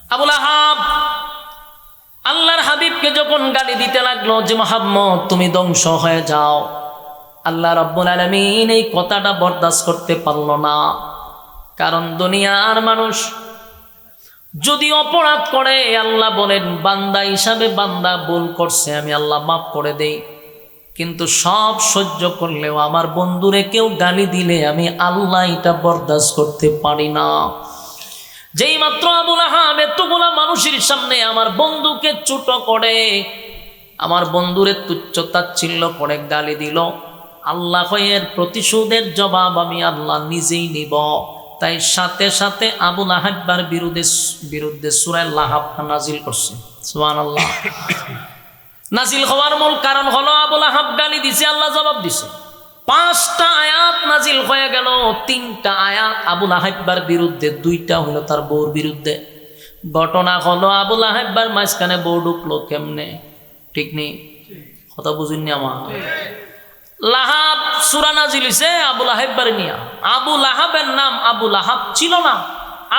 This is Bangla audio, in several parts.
আবুল আহাব আল্লাহর হাবিবকে যখন গালি দিতে লাগলো যে মুহাম্মদ তুমি ধ্বংস হয়ে যাও, আল্লাহ রাব্বুল আলামিন এই কথাটা বরদাস্ত করতে পারল না। কারণ দুনিয়ার মানুষ যদি অপরাধ করে, আল্লাহ বলেন বান্দা হিসাবে বান্দা ভুল করছে, আমি আল্লাহ মাফ করে দেই। কিন্তু সব সহ্য করলেও আমার বন্ধুরে কেউ গালি দিলে আমি আল্লাহ এটা বরদাস্ত করতে পারি না। যেই মাত্র আবুল আহাব এতগুলা মানুষের সামনে আমার বন্ধুকে ছোট করে, আমার বন্ধুরে তুচ্ছ তাচ্ছিল্য করে গালি দিল, আল্লাহ এর প্রতিশোধের জবাব আমি আল্লাহ নিজেই নিব। তাই সাথে সাথে আবুল আহাবার বিরুদ্ধে সূরা লাহাব নাজিল করছে। সুবহানাল্লাহ। নাজিল হওয়ার মূল কারণ হলো আবুল আহাব গালি দিছে, আল্লাহ জবাব দিছে। 5টা আয়াত নাজিল হয়ে গেল, 3টা আয়াত আবুল আহাবার বিরুদ্ধে, 2টা হলো তার বউর বিরুদ্ধে। ঘটনা হলো আবুল আহাবার মাঝখানে বউ ঢুকলো কেমনে, ঠিক নেই? কথা বুঝিনি আমার। লাহাব সূরা নাজিল হইছে আবুল আহাবার নিয়া। আবুল আহাবের নাম আবুল আহাব ছিল না,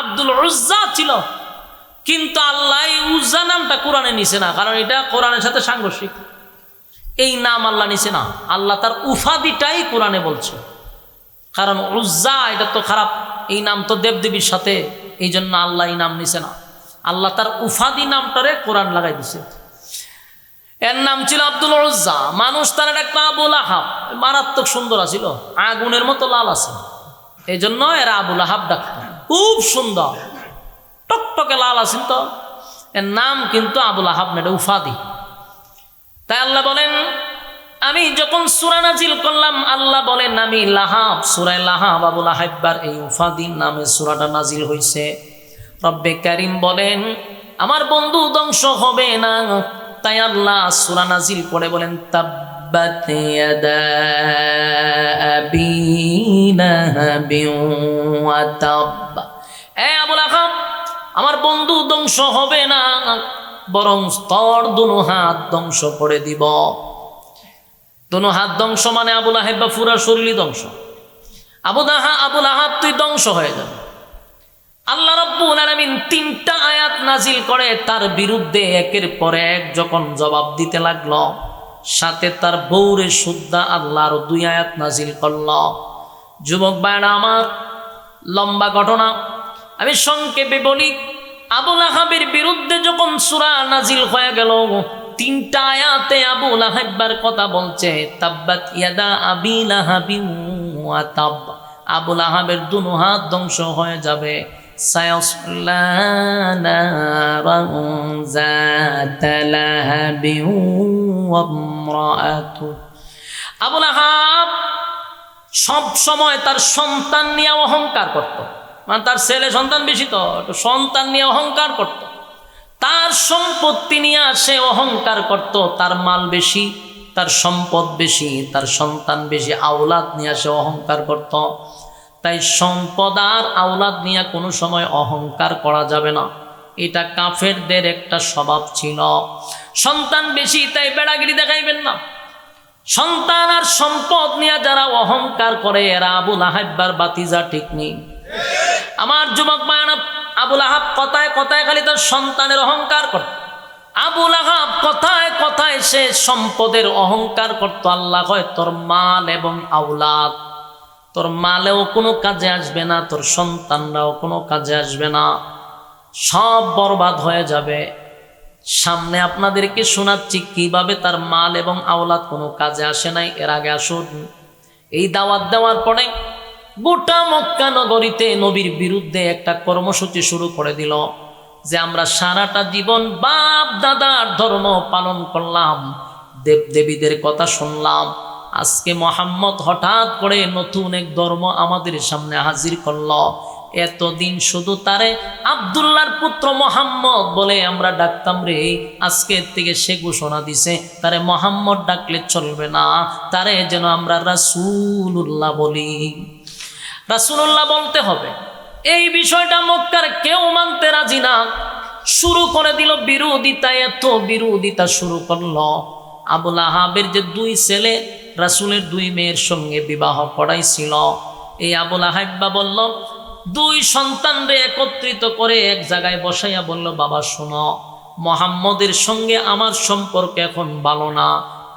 আব্দুল উজ্জা ছিল। কিন্তু আল্লাহ এই উজ্জা নামটা কোরআনে নিছে না, কারণ এটা কোরআনের সাথে সাংঘর্ষিক। এই নাম আল্লাহ নিছে না, আল্লাহ তার উফাদিটাই কোরআনে বলছে। কারণ উজ্জা এটা তো খারাপ, এই নাম তো দেবদেবীর সাথে, এই জন্য আল্লাহ এই নাম নিছে না। আল্লাহ তার উফাদি নামটারে কোরআন লাগাই দিছে। এর নাম ছিল আব্দুল উজ্জা। মানুষ তার একটা আবুল আহাব, মারাত্মক সুন্দর আছিল, আগুনের মতো লাল আছে, এই জন্য এরা আবুল আহাব ডাকত। খুব সুন্দর টকটকে লাল আছেন, তো এর নাম কিন্তু আবুল আহাব না, এটা উফাদি। তাই আল্লাহ বলেন আমি যখন সূরা নাজিল করলাম, আল্লাহ বলেন আমি লাহাব, সূরা লাহাব আবুল আহাবার এই উফাদির নামে সূরাটা নাজিল হয়েছে। রব্বে কারীম বলেন আমার বন্ধু ধ্বংস হবে না, তাই আল্লাহ সূরা নাজিল করে বলেন তাব্বাত ইয়াদা আবি লাহাবি ওয়া তাব। এ আবুল আহাব, আমার বন্ধু ধ্বংস হবে না, বরং স্তর দুনো হাত ধ্বংস করে দিব। দুনো হাত ধ্বংস মানে আবুল আহাব বা পুরা শরীরই ধ্বংস। আবুল আহাব তুই ধ্বংস হয়ে যাবে। আল্লাহ রাব্বুল আলামিন 3টা আয়াত নাজিল করে তার বিরুদ্ধে, একের পর এক যখন জবাব দিতে লাগলো, সাথে তার বউরে সুদ্ধা আল্লাহ আরো 2 আয়াত নাজিল করলো। যুবক ভাইরা আমার, লম্বা ঘটনা, আমি সংক্ষেপে বলি। আবুল আহাবের বিরুদ্ধে যখন সূরা নাজিল হয়ে গেল, 3টা আয়াতে আবুল আহাবার কথা বলছে, তাব্বাত ইয়াদা আবি লাহাবি ওয়া তাব। আবুল আহাবের দুনো হাত ধ্বংস হয়ে যাবে। সায়াসলা নারান যাতা লাহাবি ওয়া ইমরাআতু। আবুল আহাব সব সময় তার সন্তান নিয়ে অহংকার করত, মানে তার ছেলে সন্তান বেশি, তো সন্তান নিয়ে অহংকার করত। তার সম্পত্তি নিয়ে সে অহংকার করত, তার মাল বেশি, তার সম্পদ বেশি, তার সন্তান বেশি, আওলাদ নিয়ে সে অহংকার করত। তাই সম্পদ আর আওলাদ নিয়ে কোনো সময় অহংকার করা যাবে না, এটা কাফেরদের একটা স্বভাব ছিল। সন্তান বেশি তাই বেড়াগিরি দেখাইবেন না। সন্তান আর সম্পদ নিয়ে যারা অহংকার করে এরা আবুল আহাবার বাতিজা, ঠিক নেই? আমার যুবক ভাইরা, আবুল আহাব কথায় কথায় খালি তার সন্তানের অহংকার করত। আবুল আহাব কথায় কথায় সে সম্পদের অহংকার করত। আল্লাহ কয় তোর মাল এবং আওলাদ, তোর মালেও কোনো কাজে আসবে না, তোর সন্তানরাও কোনো কাজে আসবে না, সব বরবাদ হয়ে যাবে। সামনে আপনাদেরকে শোনাচ্ছি কিভাবে তার মাল এবং আওলাদ কোনো কাজে আসে নাই। এর আগে আসুন, এই দাওয়াত দেওয়ার পরে গোটা মক্কা নগরীতে নবীর বিরুদ্ধে একটা কর্মসূচি শুরু করে দিল যে আমরা সারাটা জীবন বাপ দাদার ধর্ম পালন করলাম, দেবদেবীদের কথা শুনলাম, আজকে মুহাম্মদ হঠাৎ করে নতুন এক ধর্ম আমাদের সামনে হাজির করল। এতদিন শুধু তারে আব্দুল্লাহর পুত্র মুহাম্মদ বলে আমরা ডাকতাম রে, আজকের থেকে সে ঘোষণা দিছে তারে মুহাম্মদ ডাকলে চলবে না, তারে যেন আমরা রাসূলুল্লাহ বলি। রাসূলুল্লাহ বলতে হবে। এই বিষয়টা মক্কার কেউ মানতে রাজি না। শুরু করে দিল বিরোধিতা, এত বিরোধিতা শুরু করলো। আবুল আহাবের যে 2 ছেলে রাসূলের 2 মেয়ের সঙ্গে বিবাহ করাইছিল, এই আবুল আহাব বলল দুই সন্তানরে একত্রিত করে এক জায়গায় বসাইয়া বলল, বাবা শোনো, মুহাম্মদের সঙ্গে আমার সম্পর্ক এখন ভালো না।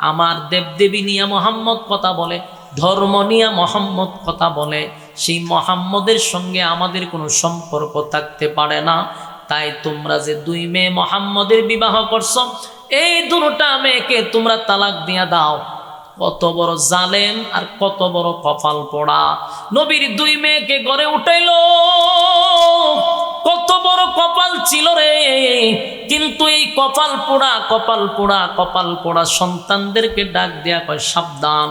আমার দেবদেবী নিয়ে মুহাম্মদ কথা বলে, ধর্ম নিয়ে মুহাম্মদ কথা বলে, সেই মুহাম্মদের সঙ্গে আমাদের কোনো সম্পর্ক থাকতে পারে না। তাই তোমরা যে দুই মেয়ে মুহাম্মদের বিবাহ করছো, এই দুটা মেয়েকে তোমরা তালাক দিয়া দাও। কত বড় জালেম আর কত বড় কপাল পোড়া! নবীর দুই মেয়েকে ঘরে উঠাইলো, কত বড় কপাল ছিল রে! কিন্তু এই কপাল পোড়া সন্তানদেরকে ডাক দেয়া কয়, সাবধান,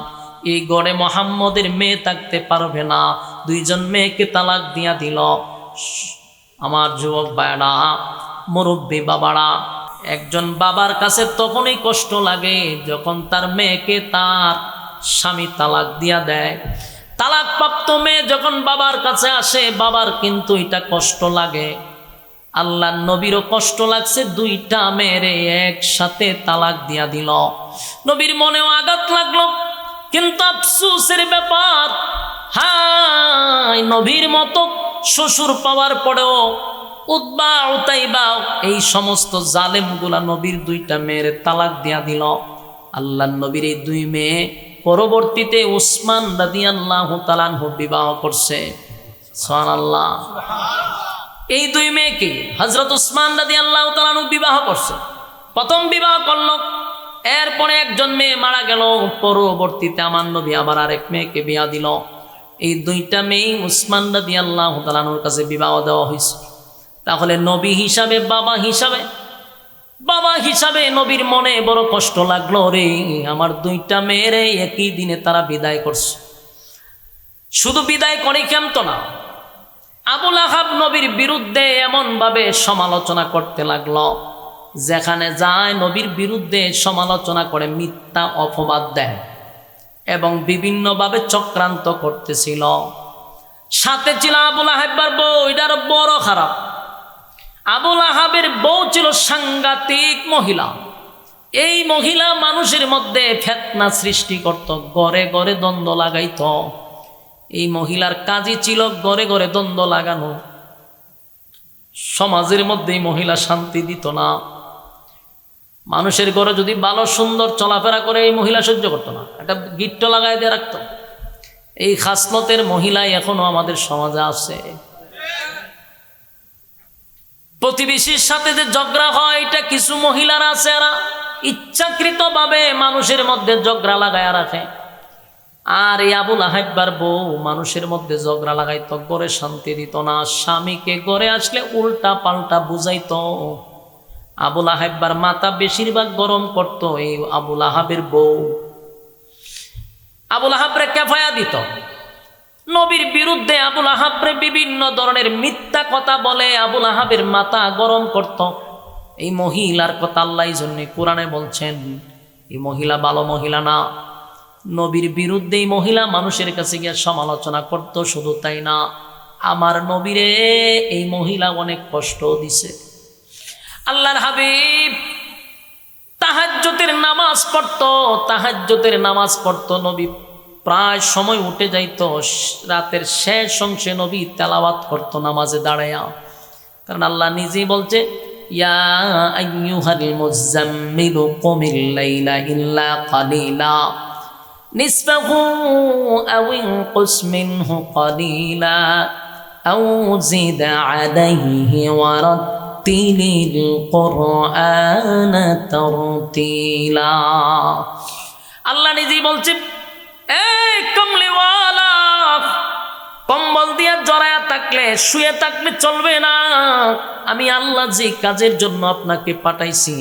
এই ঘরে মুহাম্মদের মেয়ে থাকতে পারবে না। দুইজন মেয়েকে তালাক দিয়া দিল। আমার যুবক ভাইরা, মুরব্বী বাবারা, একজন বাবার কাছে তখনই কষ্ট লাগে যখন তার মেয়েকে তার স্বামী তালাক দিয়া দেয়। তালাকপ্রাপ্ত মেয়ে যখন বাবার কাছে আসে, বাবার কিন্তু এটা কষ্ট লাগে। আল্লাহর নবীরও কষ্ট লাগছে, দুইটা মেয়েরে একসাথে তালাক দিয়া দিল। নবীর মনেও আঘাত লাগলো, কিন্তু আফসোসের ব্যাপার, হায়, নবীর মতো শ্বশুর পাওয়ার পরেও উতবা উতাইবা এই সমস্ত জালেমগুলা নবীর দুইটা মেয়ের তালাক দিয়া দিল। আল্লাহর নবীর এই দুই মেয়ে পরবর্তীতে উসমান রাদিয়াল্লাহু তাআলা আনহু বিবাহ করছে। সুবহানাল্লাহ। এই দুই মেয়েকে হযরত উসমান রাদিয়াল্লাহু তাআলা আনহু বিবাহ করছে। প্রথম বিবাহ করলো, এরপরে একজন মেয়ে মারা গেল, পরবর্তীতে আমার নবী আবার আরেক মেয়েকে বিয়া দিল। এই দুইটা মেয়ে উসমান রাদিয়াল্লাহু তাআলা আনহুর কাছে বিবাহ দেওয়া হয়েছে। তাহলে নবী হিসাবে, বাবা হিসাবে নবীর মনে বড় কষ্ট লাগলো রে, আমার দুইটা মেয়েরে একই দিনে তারা বিদায় করছে। শুধু বিদায় করে কেমতো না, আবু লাহাব নবীর বিরুদ্ধে এমন ভাবে সমালোচনা করতে লাগলো, যেখানে যায় নবীর বিরুদ্ধে সমালোচনা করে, মিথ্যা অপবাদ দেয় এবং বিভিন্নভাবে চক্রান্ত করতেছিল। সাথে ছিল আবু লাহাবের বউ, এটার বড় খারাপ। আবু লাহাবের বউ ছিল সাংঘাতিক মহিলা। এই মহিলা মানুষের মধ্যে ফিতনা সৃষ্টি করত, ঘরে ঘরে দ্বন্দ্ব লাগাইত। এই মহিলার কাজই ছিল ঘরে ঘরে দ্বন্দ্ব লাগানো। সমাজের মধ্যে এই মহিলা শান্তি দিত না। মানুষের ঘরে যদি ভালো সুন্দর চলাফেরা করে, এই মহিলা সহ্য করতো না, একটা গিট্ট লাগাই দিয়ে রাখতো। এই খাসলতের মহিলাই এখনো আমাদের সমাজে আছে। প্রতিবেশীর সাথে যে ঝগড়া হয়, এটা কিছু মহিলারা আছে, এরা ইচ্ছাকৃতভাবে মানুষের মধ্যে ঝগড়া লাগায় রাখে। আর এই আবু লাহাবের বউ মানুষের মধ্যে ঝগড়া লাগাইতো, ঘরে শান্তি দিত না। স্বামীকে ঘরে আসলে উল্টা পাল্টা বুঝাইতো। আবু লাহাবের মাথা বেশিরভাগ গরম করতো এই আবু লাহাবের বউ। আবু লাহাবরে কেফায়া দিত, নবীর বিরুদ্ধে আবু লাহাবরে বিভিন্ন ধরনের মিথ্যা কথা বলে আবু লাহাবের মাথা গরম করত। এই মহিলার কথা আল্লাহ এই জন্য কোরআনে বলছেন, এই মহিলা ভালো মহিলা না। নবীর বিরুদ্ধে এই মহিলা মানুষের কাছে গিয়ে সমালোচনা করত। শুধু তাই না, আমার নবীরে এই মহিলা অনেক কষ্ট দিছে। আল্লাহর হাবিব তাহাজ্জুদের নামাজ পড়তো। নবী প্রায় সময় উঠে যাইত, রাতের শেষ অংশে নবী তেলাওয়াত করতো নামাজে দাঁড়ায়া। কারণ আল্লাহ নিজেই বলছে, ইয়া আইয়ুহাল মুযাম্মিলু কুমিল লাইলা ইল্লা কালিলা নিসফাহু আও ইনকুস মিনহু কালিলা আও জিদ আলাইহি ওয়া রাত্তিলিল কুরআনা তারতিলা। আল্লাহ নিজেই বলছে, এই কমলিওয়ালা, কম্বল দিয়ে জড়ায়া থাকলে, শুয়ে থাকলে চলবে না। আমি আল্লাহ যে কাজের জন্য আপনাকে পাঠাইছি,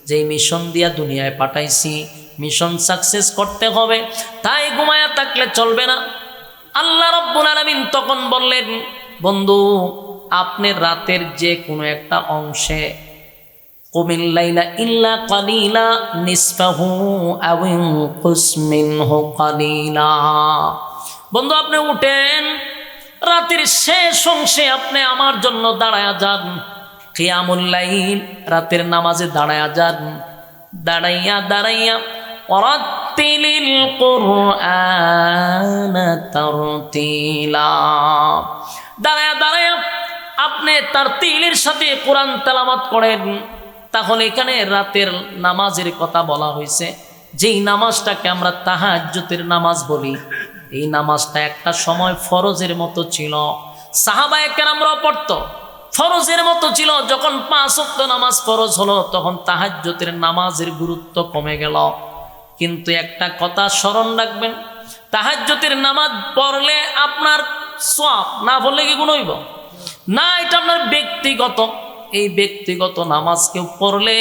যে মিশন দিয়া দুনিয়ায় পাঠাইছি, মিশন সাকসেস করতে হবে, তাই ঘুমায়া থাকলে চলবে না। আল্লাহ রাব্বুল আলামিন তখন বললেন, বন্ধু, আপনি রাতের যে কোনো একটা অংশে কুমিল লাইলা ইল্লা কালিলা নিসফাহু আও ইনকুস মিনহু কালিলা। বন্ধু, আপনি উঠেন, রাতের শেষ অংশে আপনি আমার জন্য দাঁড়ায়া যান, কিয়ামুল লাইল, রাতের নামাজে দাঁড়ায়া যান। দাঁড়াইয়া ওয়ারাত্তিলিল কুরআনা তারতিলা। দাঁড়ায়া দাঁড়ায়া আপনি তার তিলের সাথে কোরআন তেলাওয়াত করেন, তাহলে এখানে রাতের নামাজের কথা বলা হয়েছে। যেই নামাজটাকে আমরা তাহাজ্জুদের নামাজ বলি, এই নামাজটা একটা সময় ফরজের মতো ছিল, সাহাবায়ে কেরামরাও পড়তো, ফরজের মতো ছিল। যখন 5 ওয়াক্ত নামাজ ফরজ হলো, তখন তাহাজ্জুদের নামাজের গুরুত্ব কমে গেল। কিন্তু একটা কথা স্মরণ রাখবেন, তাহাজ্জুদের নামাজ পড়লে আপনার সওয়াব, না পড়লে কি গুণ হইব না? এটা আপনার ব্যক্তিগত, এই ব্যক্তিগত নামাজ কেউ পড়লে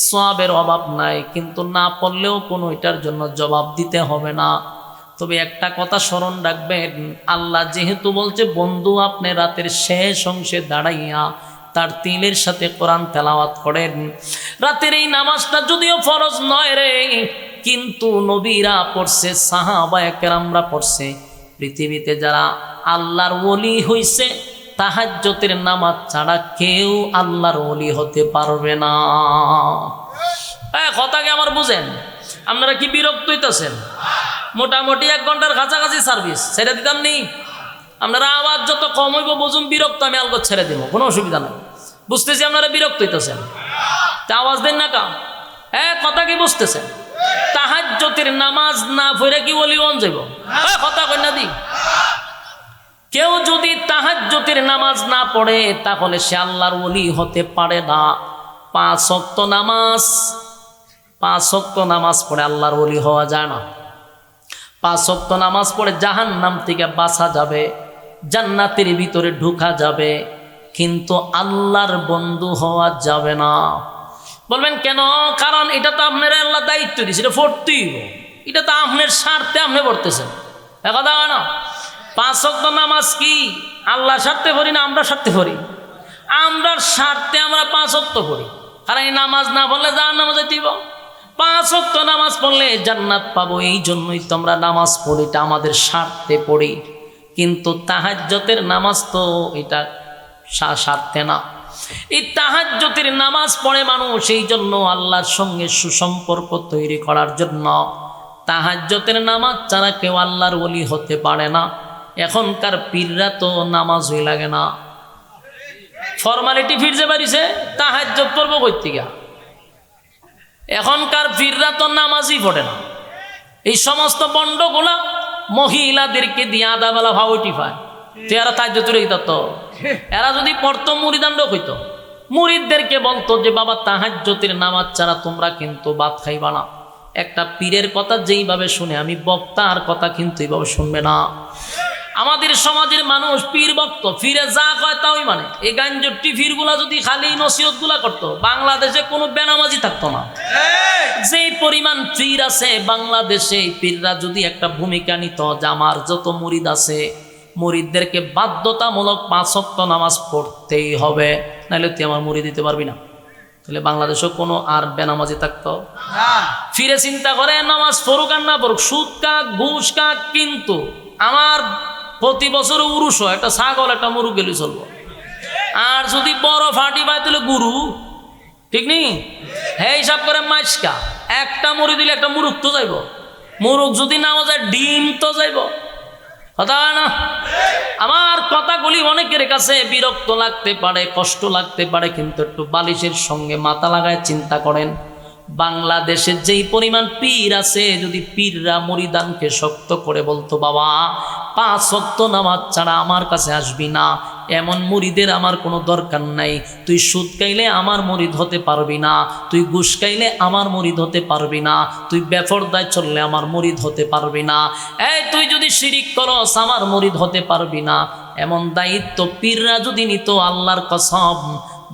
সওয়াবের অভাব নাই, কিন্তু না পড়লেও কোনো এটার জন্য জবাব দিতে হবে না। তবে একটা কথা স্মরণ রাখবেন, আল্লাহ যেহেতু বলছে বন্ধু আপনি রাতের শেষ অংশে দাঁড়াইয়া তার তিলের সাথে কোরআন তেলাওয়াত করেন, রাতের এই নামাজটা যদিও ফরজ নয় রে, কিন্তু নবীরা পড়ছে, সাহাবায়ে কেরামরা পড়ছে। পৃথিবীতে যারা আল্লাহর ওলি হইছে, তাহাজ্জুদের নামাজ ছাড়া কেউ আল্লাহর ওলি হতে পারবে না। কথাকে আমার বুঝেন? আপনারা কি বিরক্ত হইতেছেন? মোটামুটি 1 ঘন্টার কাছাকাছি সার্ভিস ছেড়ে দিতাম নি? আপনারা আওয়াজ যত কম হইব বুঝুন বিরক্ত, আমি আলগত ছেড়ে দিব, কোনো অসুবিধা নাই। বুঝতেছি আপনারা বিরক্ত হইতেছেন, তা আওয়াজ দেন না কা? কথা কি বুঝতেছেন? তাহাজ্জুদের নামাজ না পড়ে কি ওলি হন যাইব? কথা কই না দি? কেউ যদি তাহাজ্জুদের নামাজ না পড়ে, তাহলে সে আল্লাহর ওলি হতে পারে না। 5 ওয়াক্ত নামাজ পড়ে আল্লাহর ওলি হওয়া যায় না। 5 ওয়াক্ত নামাজ পড়ে জাহান্নাম থেকে বাঁচা যাবে, জান্নাতের ভিতরে ঢোকা যাবে, কিন্তু আল্লাহর বন্ধু হওয়া যাবে না। বলবেন কেন? কারণ এটা তো আপনার আল্লাহ দায়িত্ব দিয়েছে, এটা পড়তেই হবে, এটা তো আপনার স্বার্থে আপনি পড়তেছেন। কথা হয় না? 5 ওয়াক্ত নামাজ কি আল্লাহর স্বার্থে পড়ি না আমরা স্বার্থে পড়ি? আমরার স্বার্থে আমরা 5 ওয়াক্ত পড়ি, কারণ এই নামাজ না পড়লে জাহান্নামে যেতে হবে। 5 ওয়াক্ত নামাজ পড়লে জান্নাত পাবো, এই জন্যই তো আমরা নামাজ পড়ি, এটা আমাদের স্বার্থে পড়ি। কিন্তু তাহাজ্জুদের নামাজ তো এটা স্বার্থে না। এই তাহাজ্জুদের নামাজ পড়ে মানুষ এই জন্য আল্লাহর সঙ্গে সুসম্পর্ক তৈরি করার জন্য। তাহাজ্জুদের নামাজ ছাড়া কেউ আল্লাহর ওলি হতে পারে না। এখনকার পীররা তো নামাজই লাগে না, ফরমালিটি ফিরতে পারিছে, তাহাজ্জুদ পড়বো কই থেকে? এখনকার পীররা তো নামাজই পড়ে না। এই সমস্ত বন্ডগুলা মহিলাদেরকে দিয়ে আদাবেলা ভাবটি পায়, তো এরা তাহাজ্জুদ চলে যেত। এরা যদি পড়তো মুরিদান্ড হইতো, মুরিদদেরকে বলতো যে বাবা তাহাজ্জুদের নামাজ ছাড়া তোমরা কিন্তু ভাত খাইবা না। একটা পীরের কথা যেইভাবে শুনে, আমি বক্তার কথা কিন্তু এইভাবে শুনবে না। আমাদের সমাজের মানুষ পীর ভক্ত, ফিরে যা কয় তাই মানে। এই গাঞ্জটি ফিরগুলা যদি খালি নসিহতগুলা করতো, বাংলাদেশে কোনো বেনামাজি থাকতো না। যেই পরিমাণ পীর আছে বাংলাদেশে, এই পীররা যদি একটা ভূমিকা নিত যে আমার যত মুরিদ আছে, মুরিদদেরকে বাধ্যতামূলক 5 ওয়াক্ত নামাজ পড়তেই হবে, নাহলে তুই আমার মুরিদ দিতে পারবি না, তাহলে বাংলাদেশেও কোনো আর বেনামাজি থাকতো না। ফিরে চিন্তা করে নামাজ পড়ুক আর না পড়ুক, সুদ কাক ঘুষ কাক, কিন্তু আমার প্রতি বছর উরুষ হয়, একটা ছাগল একটা মুরুগ গেলে চলবো। আর যদি বড় ফাটি পায় তাহলে গুরু, ঠিক নেই? হ্যাঁ, হিসাব করে মাইসকা একটা মুড়ি দিলে একটা মুরুগ তো যাইব, মুরুগ যদি নাও যায় ডিম তো যাইব। কথা হয় না? আমার কথাগুলি অনেকের কাছে বিরক্ত লাগতে পারে, কষ্ট লাগতে পারে, কিন্তু একটু বালিশের সঙ্গে মাথা লাগায় চিন্তা করেন। বাংলাদেশে যেই পরিমাণ পীর আছে, যদি পীররা মুরিদানকে শক্ত করে বলতো বাবা 5 ওয়াক্ত নামাজ ছাড়া আমার কাছে আসবি না, এমন মুরিদের আমার কোনো দরকার নাই। তুই সুদ খাইলে আমার মুরিদ হতে পারবি না, তুই ঘুষ খাইলে আমার মুরিদ হতে পারবি না, তুই বেপরদায় চললে আমার মুরিদ হতে পারবি না, এই তুই যদি শিরিক করস আমার মুরিদ হতে পারবি না। এমন দায়িত্ব পীররা যদি নিত, আল্লাহর কসম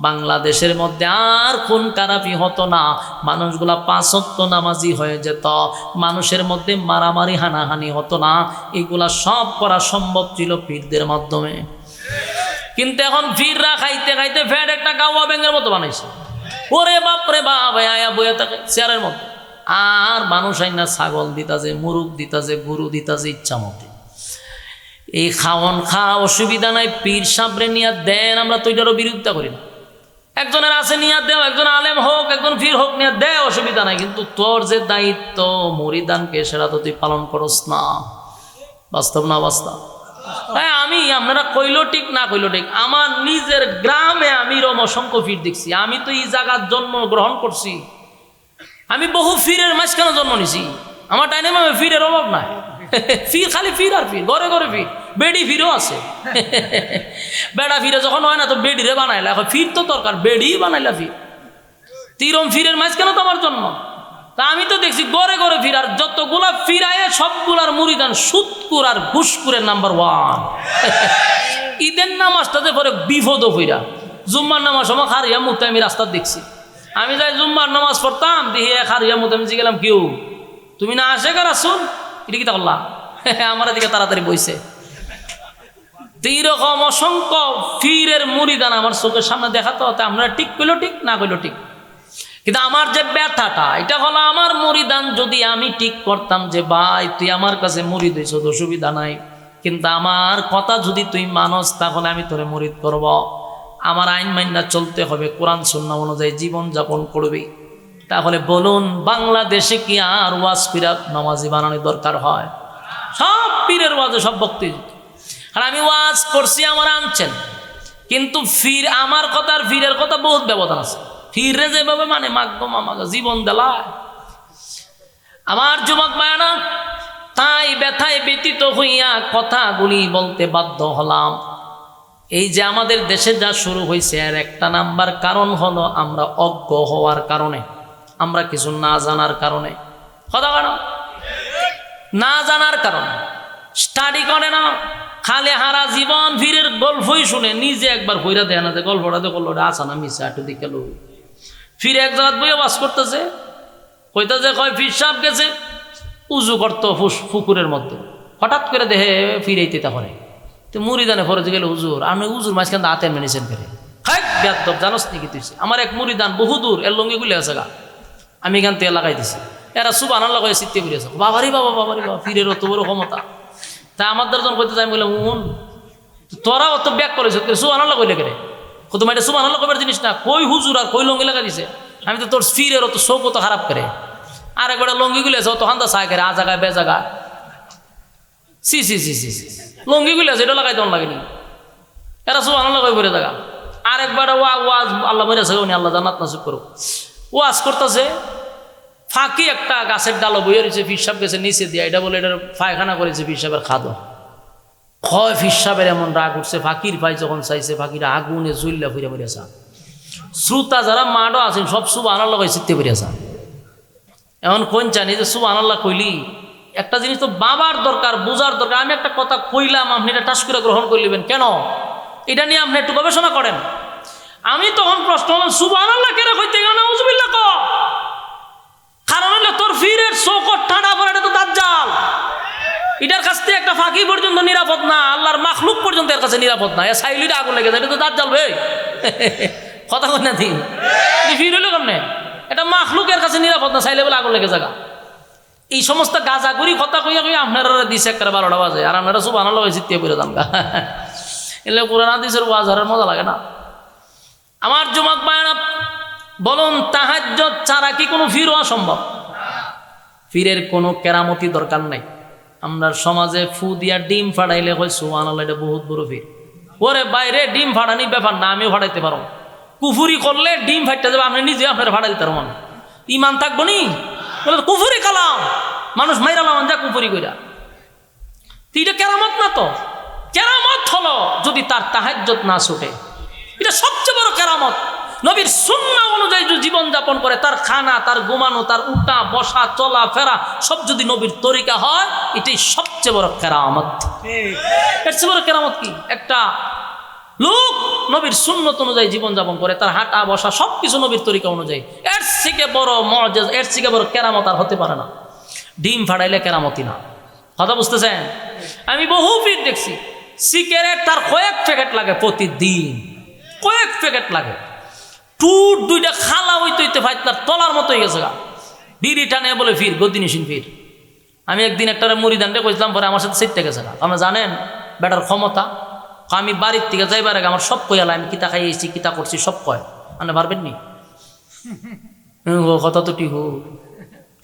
বাংলাদেশের মধ্যে আর খুন খারাপি হতো না, মানুষগুলা 5 ওয়াক্ত নামাজি হয়ে যেত, মানুষের মধ্যে মারামারি হানাহানি হতো না। এগুলা সব করা সম্ভব ছিল পীরদের মাধ্যমে। কিন্তু এখন পীররা খাইতে খাইতে ফ্যাট একটা গাওয়া ব্যাঙের মতো বানাইছে। ওরে বাপরে বাপ, আয়া বইয়া থাকে চেয়ারের মতো, আর মানুষ আইনা ছাগল দিতাছে, মুরুগ দিতাছে, গরু দিতাছে ইচ্ছা মতো। এই খাওয়ন অসুবিধা নাই, পীর সাবরে নিয়ে দেন, আমরা তো এটারও বিরোধিতা করি না। একজনের আছে নিয়ে দেও, একজন আলেম হোক, একজন পীর হোক, নিয়ে দেয়, অসুবিধা নাই। কিন্তু তোর যে দায়িত্ব মুরিদানকে, সেটা তো তুই পালন করস না। বাস্তব না বাস্তব? হ্যাঁ, আমি আপনারা কইলো ঠিক না কইলো ঠিক, আমার নিজের গ্রামে আমি এরকম অসংখ্য ফির দেখছি। আমি তো এই জায়গার জন্ম গ্রহণ করছি, আমি বহু ফিরের মাঝখানে জন্ম নিছি। আমার টাইনে ফিরের অভাব নাই। ফির খালি ফির আর ফির, ঘরে ঘরে ফির, বেডি ফিরও আছে। বেড়া ফিরে যখন হয় না তো বেডিরে বানাইলা, এখন ফির তো দরকার, বেডি বানাইলা ফির। তিরম ফিরের মাঝখানে তো আমার জন্ম। তা আমি তো দেখছি ঘরে ঘরে ফির, আর যতগুলা ফিরায় সবগুলার মুরিদান সুৎকুর আর ঘুষকুরের নাম্বার 1। ঈদের নামাজটাতে পরে বিপদ ফিরা, জুম্মার নামাজ সময় খারিয়া মুতে আমি রাস্তা দেখছি। আমি যাই জুম্মার নামাজ পড়তাম, দেখি খারিয়া মুতে আমি গেলাম, কেউ তুমি না আসে কার আসুন, এটা কি তা করলাম? আমার দিকে তাড়াতাড়ি বইছে। এইরকম অসংখ্য ফিরের মুরিদান আমার চোখের সামনে দেখাতো। আপনারা ঠিক কইলো ঠিক, না কইলো ঠিক, কিন্তু আমার যে ব্যথাটা, এটা হলো আমার মুরিদান যদি আমি ঠিক করতাম যে ভাই তুই আমার কাছে মুরিদ হইছ, অসুবিধা নাই, কিন্তু আমার কথা যদি তুই মানস তাহলে আমি তোরে মুরিদ করব। আমার আইন মাইনা চলতে হবে, কোরআন সুন্নাহ অনুযায়ী জীবন যাপন করবি। তাহলে বলুন, বাংলাদেশে কি আর ওয়াজ ফিরা নামাজি বানানোর দরকার হয়? সব পীরের ওয়াজে সব বক্তব্য। আর আমি ওয়াজ করছি, আমার আনছেন, কিন্তু ফির আমার কথা আর ফিরের কথা বহুত ব্যবধান আছে। ফিরে যেভাবে মানে মাগম আমাকে জীবন দেলায় আমার যুবক মায়ানা, তাই ব্যথায় ব্যতীত হইয়া কথাগুলি বলতে বাধ্য হলাম। এই যে আমাদের দেশে যা শুরু হয়েছে এর একটা নাম্বার কারণ হলো আমরা অজ্ঞ হওয়ার কারণে, আমরা কিছু না জানার কারণে। কথা কেন? না জানার কারণে স্টাডি করে না, খালে হারা জীবন ফিরের গল্পই শুনে, নিজে একবার বইরা দেয় না যে গল্পটা তো করলো আসা না মিশা একটু দিকে লোক ফিরে এক জায়গায় বইয়া বাস করতেছে, কইতেছে কয় ফির সাপ গেছে উজু করতো পুকুরের মধ্যে, হঠাৎ করে দেহে ফিরেইতে তাহলে তো মুড়িদানে ফরজে গেলে হুজুর, আমি হুজুর মাঝখান হাতে মেডিসিন করে খাই ব্যাধব জানোস নাকি তুই? আমার এক মুড়িদান বহু দূর, এর লঙ্গি গুলি আছে গা, আমি এখান থেকে লাগাই দিছি, এরা সুবহানাল্লাহ লাগাই চিত্তে বুঝেছে, বাবারি বাবা বাবারি বাবা, ফিরের অত বড় ক্ষমতা। তাই আমার দর্জন করতে চাই, বললাম উন তোরা অত ব্যাক করেছ, সুবহানাল্লাহ কইলে কেরে? তোমার এটা সুবহানাল্লাহ কইবার জিনিস না, কই হুজুর আর কই লঙ্গি লাগা দিছে, আমি তো তোর ফিরের অত শোক অত খারাপ করে, আর একবার লঙ্গি গুলি আছে অত হান্দা সাই করে, আ জায়গায় বে জায়গা, সি সি সি সি লঙ্গি গুলি আছে, এটা লাগাই দেওয়ার লাগেনি, এরা সুবহানাল্লাহ কই করে জায়গা। আর একবার ওয়াজ আল্লাহ মেরেছে উনি, আল্লাহ জান্নাত নাসিব করুক, ওয়াজ করতেছে, ফাঁকি একটা গাছের ডালো বইয়ে রয়েছে, ফিরসাব গেছে নিচে দিয়ে, এটা বলে এটার পায়খানা করেছে ফিরসাবের খাদো। হয় ফিরসাবের এমন রাগ উঠছে, ফাঁকির পাই যখন চাইছে, ফাঁকির আগুনে জুল্লা ফিরে পড়েছে। শ্রোতা যারা মাডো আছেন সব সুবহানাল্লাহ কই চিত্তে পড়েছে। এমন কোন জানি যে সুবহানাল্লাহ কইলি একটা জিনিস তো বাবার দরকার, বোঝার দরকার। আমি একটা কথা কইলাম, আপনি এটা টাস করে গ্রহণ করে নেবেন কেন? এটা নিয়ে আপনি একটু গবেষণা করেন। আমি তখন প্রশ্ন হলাম, সুবহানাল্লাহ কেন কইতে গেল? নাউজুবিল্লাহ ক, কারণ হলো তোর ফিরের চোখর ঠান্ডা পড়ে, এটা তো দাজ্জাল, এটার কাছ থেকে একটা ফাঁকি পর্যন্ত নিরাপদ না, আল্লাহর মাখলুক পর্যন্ত এর কাছে নিরাপদ না। এ সাইলিটা আগুন লেগে যায়, এটা তো দাজ্জাল ভাই, কথা কই না দিন ফির হইলো কেমনে? এটা মাখলুকের কাছে নিরাপদ না, চাইলে বলে আগুন লেগে জায়গা। এই সমস্ত গাজাগুড়ি কথা কইয়া কইয়া আপনারা দিছে একটা 12টা বাজে, আর আপনারা সুবহানাল্লাহ জিততে পড়ে যান গা। এলে কোরআন হাদিসের ওয়াজ আর মজা লাগে না। আমার জুমাত বায়না বলুন, তাহাজ্জুদ ছাড়া কি কোনো ফির হওয়া সম্ভব? ফিরের কোনো কেরামতি দরকার নাই। আমরা সমাজে ফু দিয়া ডিম ফাটাইলে হয় সুবহানাল্লাহ, এটা বহুত বড় ফির। ওরে বাইরে ডিম ফাটানি ব্যাপার না, আমিও ফাটাইতে পারো। কুফুরি করলে ডিম ফাইটতে যাবে, আপনি নিজে আপনার ফাটাই দিতে পারবেন, ইমান থাকবো নি? কুফুরি কালাম, মানুষ মাইরালাম যা কুফুরি কইরা, এটা কেরামত না তো। কেরামত হলো যদি তার তাহাজ্জুদ না ছুটে, এটা সবচেয়ে বড় কেরামত। নবীর সুন্নাহ অনুযায়ী যদি জীবন যাপন করে, তার খানা, তার ঘুমানো, তার উঠা বসা চলা ফেরা সব যদি নবীর তরিকা হয়, এটাই সবচেয়ে বড় কেরামত। এর চেয়ে বড় কেরামত কি? একটা লোক নবীর সুন্নত অনুযায়ী জীবন যাপন করে, তার হাঁটা বসা সবকিছু নবীর তরিকা অনুযায়ী, এর থেকে বড় মুআজিজা, এর থেকে বড় কেরামত আর হতে পারে না। ডিম ফাটাইলে কেরামতি না, কথা বুঝতেছেন? আমি বহু ফির দেখছি, সিগারেট তার কয়েক প্যাকেট লাগে প্রতিদিন, কয়েক প্যাকেট লাগে, টুট দুইটা খালা হইতে ভাই তার তলার মতো হয়ে গেছে গা, বিড়ি টানে বলে ফির গদিনিসিন ফির। আমি একদিন একটা মুড়িদানটা কইছিলাম, পরে আমার সাথে সেটটা গেছে গা। আমরা জানেন বেটার ক্ষমতা, আমি বাড়ির থেকে যাইবার আগে আমার সব কয়ালা, আমি কিতা খাইয়েছি কিতা করছি সব কয়, আপনি পারবেন নি? কথা তো ঠিক হোক,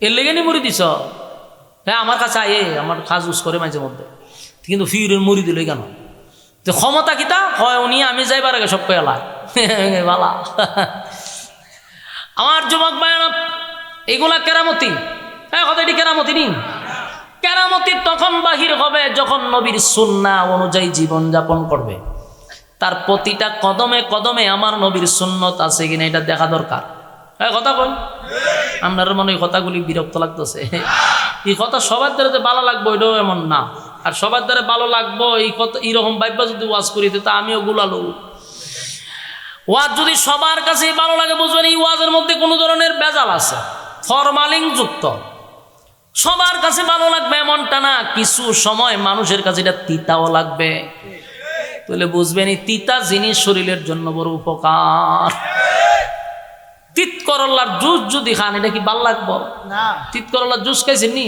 এর লেগে নি মুড়ি দিছ? হ্যাঁ আমার কাছে আয়ে আমার কাজ ইউজ করে মাঝে মধ্যে, কিন্তু ফিরের মুড়ি দিল কেন? তো ক্ষমতা কিতা হয় উনি আমি যাইবার আগে সব কয়ালা বালা। আমার যুবক ভাইরা, এগুলা কেরামতি। হ্যাঁ, কথা এটি কেরামতি নি? কেরামতি তখন বাহির হবে যখন নবীর সুন্নাহ অনুযায়ী জীবন যাপন করবে। তার প্রতিটা কদমে কদমে আমার নবীর সুন্নত আছে কিনা এটা দেখা দরকার। হ্যাঁ, কথা কই? আপনার মনে হয় কথাগুলি বিরক্ত লাগতেছে। এই কথা সবার দ্বারা ভালো লাগবো এটাও এমন না, আর সবার দ্বারা ভালো লাগবো এই কথা এইরকম ভাইবা যদি ওয়াজ করি তা আমিও গুলালো। ওয়াজ যদি সবার কাছে ভালো লাগে, বুঝবেন এই ওয়াজের মধ্যে কোনো ধরনের বেজাল আছে, ফরমালিন যুক্ত। সবার কাছে ভালো লাগবে এমনটা না, কিছু সময় মানুষের কাছে এটা তিতাও লাগবে। তাহলে বুঝবেন এই তিতা জিনিস শরীরের জন্য বড় উপকার। তিত করল্লার জুস যদি খান এটা কি ভাল লাগবো না? তিত করল্লার জুস খাইছেন নি?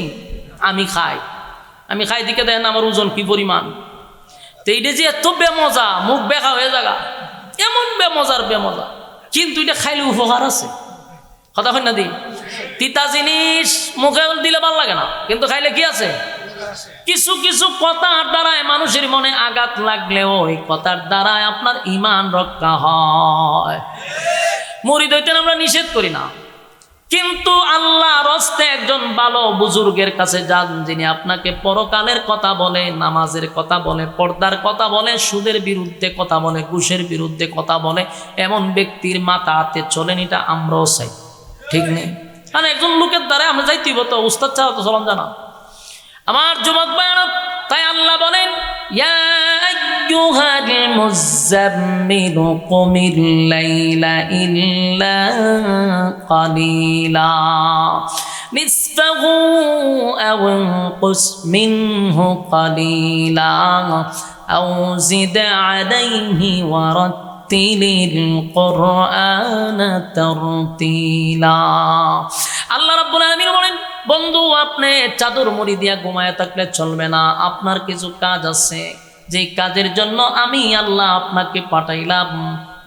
আমি খাই দিকে দেখেন আমার ওজন কি পরিমাণ। তো এইটা যে এত বেমজা, মুখ বেখা হয়ে যাগা, এমন বেমজার বেমজা, কিন্তু এটা খাইলে উপকার আছে। কথা হয় না দি? তিতা জিনিস মুখে দিলে ভাল লাগে না, কিন্তু খাইলে কি আছে? কিছু কিছু কথার দ্বারায় মানুষের মনে আঘাত লাগলেও ওই কথার দ্বারায় আপনার ঈমান রক্ষা হয়। মুরিদ হইতে আমরা নিষেধ করি না, কিন্তু আল্লাহর হস্তে একজন ভালো বুজুর্গের কাছে যান, যিনি আপনাকে পরকালের কথা বলে, নামাজের কথা বলে, পর্দার কথা বলে, সুদের বিরুদ্ধে কথা বলে, ঘুষের বিরুদ্ধে কথা বলে, এমন ব্যক্তির মাথা হাতে চলেন, এটা আমরাও চাই। ঠিক নেই? কারণ একজন লোকের দ্বারা আমরা যাইতেইব, তো উস্তাদ ছাড়া তো চলন জানা। আমার যুবক ভাইরা, তাই আল্লাহ বলেন, ইয়া আইয়ুহাল মুযাম্মিলু কুমিল লাইলা ইল্লা কালিলা নিসফাহু আও ইনকুস মিনহু কালিলা আও জিদ আলাইহি ওয়া রাত্তিলিল কুরআনা তারতিলা। আল্লাহ রাব্বুল আলামিন বলেন, বন্ধু আপনি চাদর মুড়ি দিয়া ঘুমায় থাকলে চলবে না, আপনার কিছু কাজ আছে, যে কাজের জন্য আমি আল্লাহ আপনাকে পাঠাইলাম।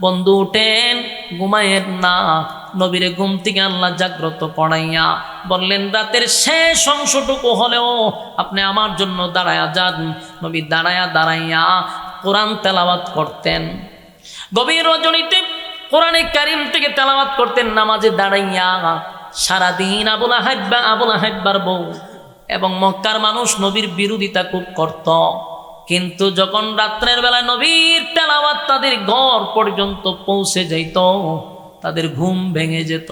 বন্ধু উঠেন, ঘুমায়েন না। নবীরে ঘুম থেকে আল্লাহ জাগ্রত করাইয়া বললেন, রাতের শেষ অংশটুকু হলেও আপনি আমার জন্য দাঁড়ায়া যান। নবী দাঁড়াইয়া কোরআন তেলাওয়াত করতেন। গভীর রজনীতে কোরআনে কারীম থেকে তেলাওয়াত করতেন নামাজে দাঁড়াইয়া। সারাদিন আবুল আহাইবার বউ এবং মক্কার মানুষ নবীর বিরোধিতা খুব করত, কিন্তু যখন রাত্রের বেলা নবীর তেলাওয়াত তাদের ঘর পর্যন্ত পৌঁছে যাইত, তাদের ঘুম ভেঙে যেত।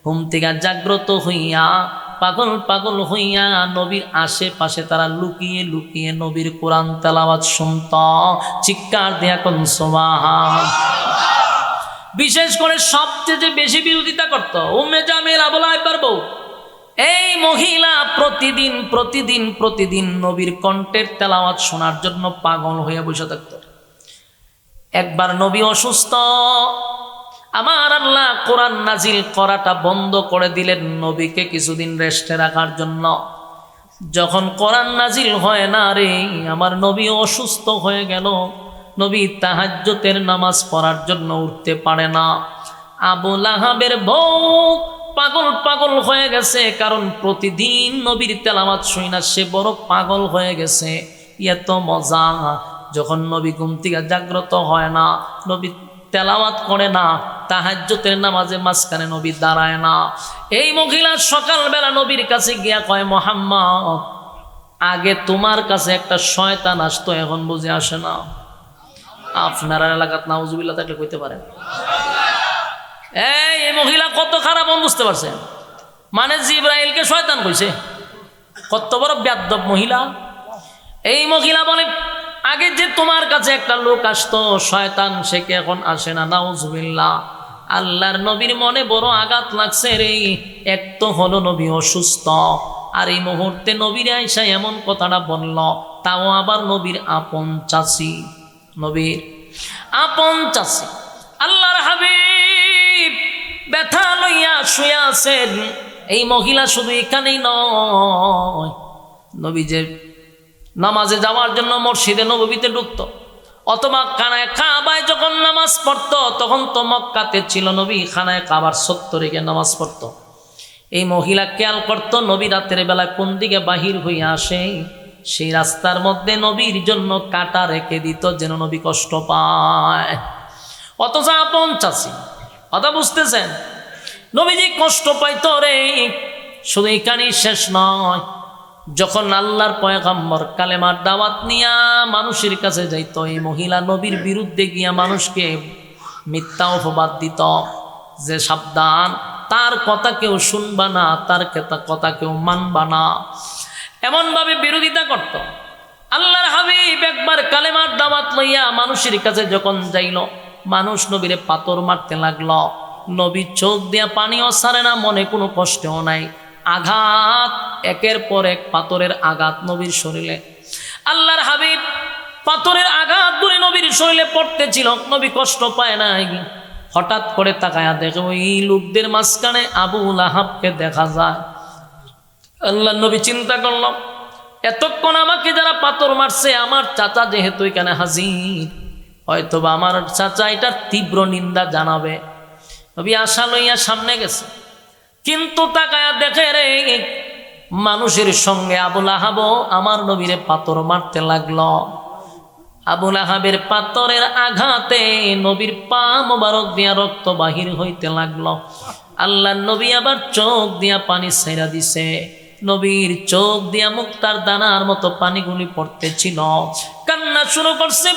ঘুম থেকে জাগ্রত হইয়া পাগল হইয়া নবীর আশেপাশে তারা লুকিয়ে লুকিয়ে নবীর কোরআন তেলাওয়াত শুনত। চিৎকার দিয়া কোন সুবহান। বিশেষ করে সবচেয়ে বেশি বিরোধিতা করত উম্মে জামিল আবুল আহাইবার বউ। এই মহিলা প্রতিদিন নবীর কণ্ঠের তেলাওয়াত শোনার জন্য পাগল হয়ে বসে থাকত। একবার নবী অসুস্থ, আমার আল্লাহ কোরআন নাজিল করাটা বন্ধ করে দিলেন নবীকে কিছুদিন রেস্টে রাখার জন্য। যখন কোরআন নাজিল হয় না রে, আমার নবী অসুস্থ হয়ে গেল। নবী তাহাজ্জুদের নামাজ পড়ার জন্য উঠতে পারে না। আবু লাহাবের বউ পাগল হয়ে গেছে, কারণ প্রতিদিন নবীর তেলাওয়াত শুই না, সে বড় পাগল হয়ে গেছে। এত মজা, যখন নবী ঘুম থেকে জাগ্রত হয় না, নবী তেলাওয়াত করে না, তাহাজ্জুদের নামাজে মাঝখানে নবী দাঁড়ায় না। এই মহিলা সকালবেলা নবীর কাছে গিয়া কয়, মুহাম্মদ, আগে তোমার কাছে একটা শয়তান আসতো, এখন বুঝে আসে না। আপনার এলাকাত নাউজুবিল্লাহ থাকলে কইতে পারেন। এই মহিলা কত খারাপ বুঝতে পারছেন? মানে জিব্রাইলকে শয়তান কইছে। কত বড় বেয়াদব মহিলা। এই মহিলা বলে, আগে যে তোমার কাছে একটা লোক আসতো শয়তান, সে কি এখন আসে না? নাউজুবিল্লাহ। আল্লাহর নবীর মনে বড় আঘাত লাগছে রে। এক তো হলো নবী অসুস্থ, আর এই মুহূর্তে নবীর আয়েশা এমন কথাটা বলল, তাও আবার নবীর আপন চাচি, নবীর আপন চাচি। আল্লাহর হাবিব ব্যথা লইয়া শুয়ে আছেন। এই মহিলা শুধু এখানেই নয়, নবী যে নামাজে যাওয়ার জন্য মসজিদে নববীতে ঢুকত, অথবা খানায় কাবায় যখন নামাজ পড়তো, তখন তো মক্কাতে ছিল, নবী খানায় কাবার চত্বরে গিয়ে নামাজ পড়তো। এই মহিলা খেয়াল করতো নবী রাতের বেলায় কোন দিকে বাহির হইয়া আসে। সেই রাস্তার মধ্যে নবীর জন্য কাঁটা রেখে দিত যেন নবী কষ্ট পায়। অথচ আপন চাচি, কথা বুঝতেছেন? নবীজি কষ্ট পাইতো রে। শুধু এখানেই শেষ নয়, যখন আল্লাহর পয়গম্বর কালেমার দাওয়াত নিয়া মানুষের কাছে যাইত, এই মহিলা নবীর বিরুদ্ধে গিয়া মানুষকে মিথ্যা অপবাদ দিত যে সাবধান, তার কথা কেউ শুনবা না, তার কথা কেউ মানবা না, এমনভাবে বিরোধিতা করত। আল্লাহর হাবিব একবার কালেমার দাওয়াত লইয়া মানুষের কাছে যখন যাইল, মানুষ নবীরে পাথর মারতে লাগলো। নবী চোখ দিয়া পানিও ছাড়ে না, মনে কোনো কষ্টও নাই। আঘাত, একের পর এক পাথরের আঘাত নবীর শরীরে। আল্লাহর হাবিব পাথরের আঘাত গুলি নবীর শরীরে পড়তেছিল, নবী কষ্ট পায় নাই। হঠাৎ করে তাকায়া দেখে ওই লোকদের মাঝখানে আবু লাহাবকে দেখা যায়। আল্লাহ নবী চিন্তা করল, এতক্ষণ আমাকে যারা পাথর মারছে, আমার চাচা যেহেতু এখানে হাজির, হয়তোবা আমার চাচা এটার তীব্র নিন্দা জানাবে। নবী আশা লইয়া সামনে গেছে, কিন্তু তাকায়া দেখে রে মানুষের সঙ্গে আবু লাহাবও আমার নবীরে পাথর মারতে লাগলো। আবু লাহাবের পাথরের আঘাতে নবীর পা মোবারক দিয়া রক্ত বাহির হইতে লাগলো। আল্লাহ নবী আবার চোখ দিয়া পানি ছেড়া দিছে, নবীর চোখ দিয়া মুক্তার দানার মতো পানিগুলি পড়তেছিল। কান্না শুরু করছে।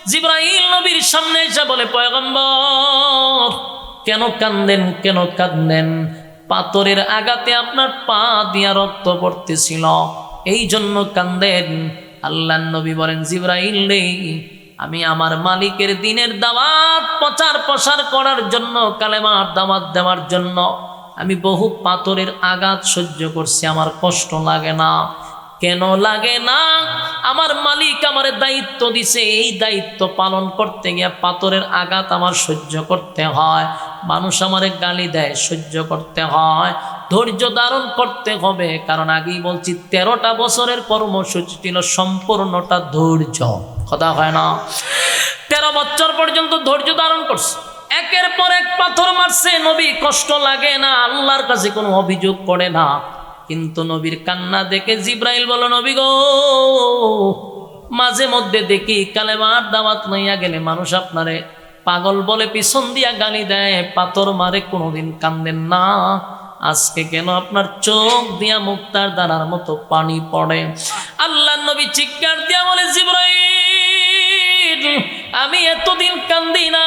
জিবরাইল নবীর সামনে এসে বলে, পয়গম্বর কেন কান্দেন, কেন কাঁদেন? পাথরের আঘাতে আপনার পা দিয়া রক্ত পড়তেছিল, এই জন্য কান্দেন। আল্লাহ নবী বলেন, জিবরাইল রে, আমি আমার মালিকের দিনের দাওয়াত প্রচার প্রসার করার জন্য, কালেমার দাওয়াত দেওয়ার জন্য আমি বহু পাথরের আঘাত সহ্য করছি, আমার কষ্ট লাগে না। কেন লাগে না? আমার মালিক আমার দায়িত্ব দিছে, এই দায়িত্ব পালন করতে গিয়ে পাথরের আঘাত আমার সহ্য করতে হয়। মানুষ আমারে গালি দেয়, সহ্য করতে হয়, ধৈর্য ধারণ করতে হবে। কারণ আগেই বলছি, 13টা বছরের কর্মসূচি ছিল সম্পূর্ণটা ধৈর্য, কথা হয় না? 13 বছর পর্যন্ত ধৈর্য ধারণ করছে, একের পর এক পাথর মারছে, নবী কষ্ট লাগে না, আল্লাহর কাছে কোনো অভিযোগ করে না। কিন্তু নবীর কান্না দেখে জিবরাইল বলো, নবী গো, মাঝে মধ্যে দেখি কালেমার দাওয়াত লইয়া গেলে মানুষ আপনারে পাগল বলে, পিছন দিয়া গালি দেয়, পাথর মারে, কোনোদিন কান্দেন না, আজকে কেন আপনার চোখ দিয়া মুক্তার দানার মতো পানি পড়ে? আল্লাহ নবী চিৎকার দিয়া বলে, জিবরাইল আমি এতদিন কান্দি না,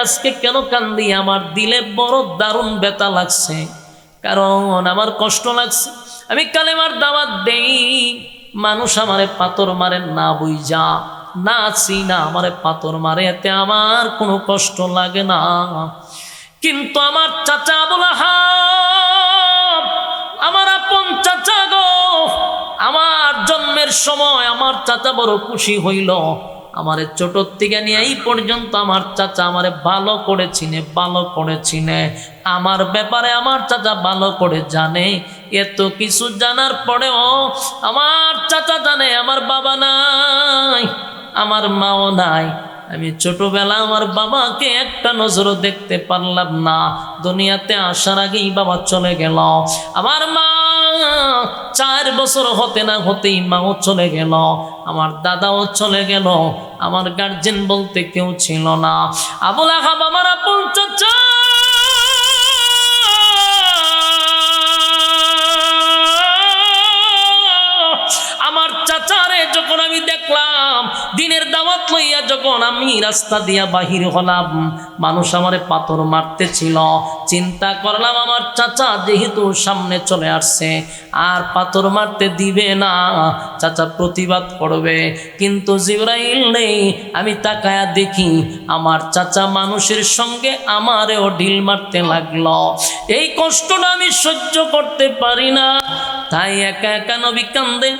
আজকে কেন কান্দি? আমার দিলে বড় দারুণ ব্যথা লাগছে, কারণ আমার কষ্ট লাগছে। আমি কালেমার দাওয়াত দেই, মানুষ আমারে পাথর মারে না বুঝা, না চিনা আমারে পাথর মারে, এতে আমার কোনো কষ্ট লাগে না। কিন্তু আমার চাচা আবু লাহাব, আমার আপন চাচা গো, আমার জন্মের সময় আমার চাচা বড় খুশি হইল। আমারে ছোটোর থেকে নিয়ে এই পর্যন্ত আমার চাচা আমারে ভালো করে চিনে, ভালো করে চিনে, আমার ব্যাপারে আমার চাচা ভালো করে জানে। এত কিছু জানার পরেও আমার চাচা জানে আমার বাবা নাই, আমার মাও নাই। আমি ছোটবেলা আমার বাবাকে একটা নজরও দেখতে পারলাম না, দুনিয়াতে আসার আগেই বাবা চলে গেল। আমার মা 4 বছর হতে না হতেই মাও চলে গেল, আমার দাদাও চলে গেল, আমার গার্জেন বলতে কেউ ছিল না। আবু লাহাব আমার আপন চাচা, আমার চাচারে যখন আমি দেখলাম দিনের দাওয়াত লইয়া, যখন আমি রাস্তা দিয়া বাহির হলাম, মানুষ আমারে পাথর মারতেছিল, চিন্তা করলাম আমার চাচা যেহেতু সামনে চলে আসছে, আর পাথর মারতে দিবে না, চাচা প্রতিবাদ করবে। কিন্তু জিবরাইল নেই, আমি তাকায়া দেখি আমার চাচা মানুষের সঙ্গে আমারেও ঢিল মারতে লাগলো। এই কষ্টটা আমি সহ্য করতে পারি না, তাই একা একা নবী কান্দে।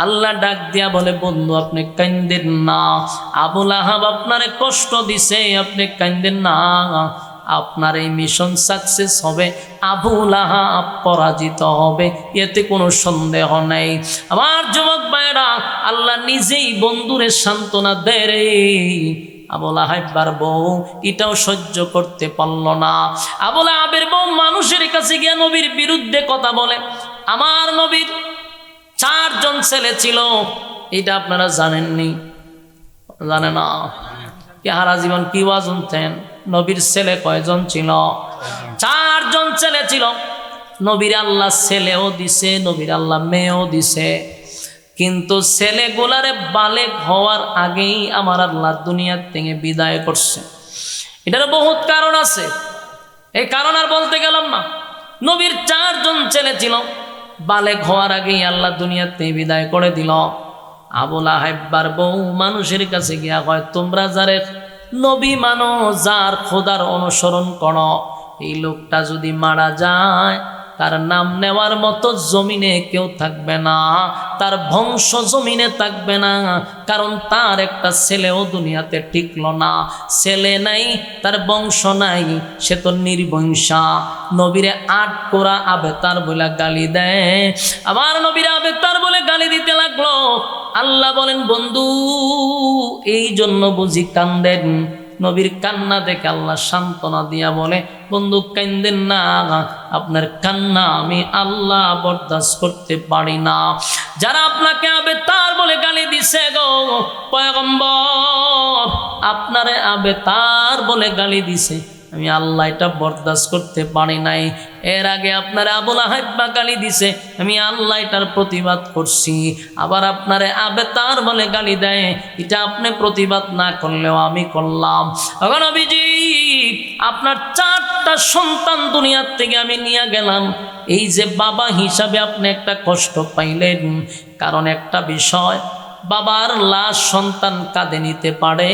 আল্লাহ ডাক দিয়া বলে, বন্ধু আপনি কান্দেন না, আবু লাহাব আপনারে কষ্ট দিছে, আপনি কান্দেন না, আপনার এই মিশন সাকসেস হবে, আবু লাহাব পরাজিত হবে, এতে কোনো সন্দেহ নেই। আমার যুবক ভাইরা, আল্লাহ নিজেই বন্ধুরে সান্ত্বনা দেয় রে। আবু লাহাবের বউ এটাও সহ্য করতে পারল না। আবু লাহাবের বউ মানুষের কাছে গিয়ে নবীর বিরুদ্ধে কথা বলে। আমার নবীর 4 জন ছেলে ছিল, এটা আপনারা জানেননি? জানে না? সারা জীবন কি ওয়াজ শুনতেন? নবীর ছেলে কয়জন ছিল? 4 জন ছেলে ছিল। নবীর আল্লাহ ছেলেও দিছে, নবীর আল্লাহ মেয়েও দিছে, কিন্তু ছেলেগুলারে বালেগ হওয়ার আগেই আমার আল্লাহ দুনিয়ার থেকে বিদায় করছে। এটার বহুত কারণ আছে, এই কারণ আর বলতে গেলাম না। নবীর 4 জন ছেলে ছিল, বালেগ হওয়ার আগেই আল্লাহ দুনিয়ার থেকে বিদায় করে দিল। আবু লাহাববার বউ মানুষের কাছে গিয়া কয়, তোমরা যারে নবী মানো, যার খোদার অনুসরণ করো, এই লোকটা যদি মারা যায়, তার নাম নেওয়ার মতো জমিনে কেউ থাকবে না, তার বংশ জমিনে থাকবে না, কারণ তার একটা ছেলেও দুনিয়াতে টিকল না। ছেলে নাই, তার বংশ নাই, সে তো নির্বংশা। নবীরে 8 কোরা আবেতার বলে গালি দেয়। আবার নবীরে আবেতার বলে গালি দিতে লাগলো। আল্লাহ বলেন, বন্ধু এই জন্য বুঝি কান্দেন? নবীর কান্না দেখে আল্লাহ সান্ত্বনা দিয়া বলে, বন্ধু কান্দেন না, আপনার কান্না আমি আল্লাহ বরদাস্ত করতে পারি না। যারা আপনাকে আবেতার বলে গালি দিছে গো পয়গম্বর, আপনারে আবেতার বলে গালি দিছে, আমি আল্লাহ এটা বরদাস্ত করতে পারি নাই। এর আগে আপনারা আবু লাহাব গালি দিছে, আমি আল্লাহ এটার প্রতিবাদ করছি। আবার আপনারে আবেতার বলে গালি দেয়, এটা আপনি প্রতিবাদ না করলেও আমি করলাম। এখন নবীজি, আপনার 4টা সন্তান দুনিয়ার থেকে আমি নিয়ে গেলাম, এই যে বাবা হিসাবে আপনি একটা কষ্ট পাইলেন, কারণ একটা বিষয়, বাবার লাশ সন্তান কাঁধে নিতে পারে,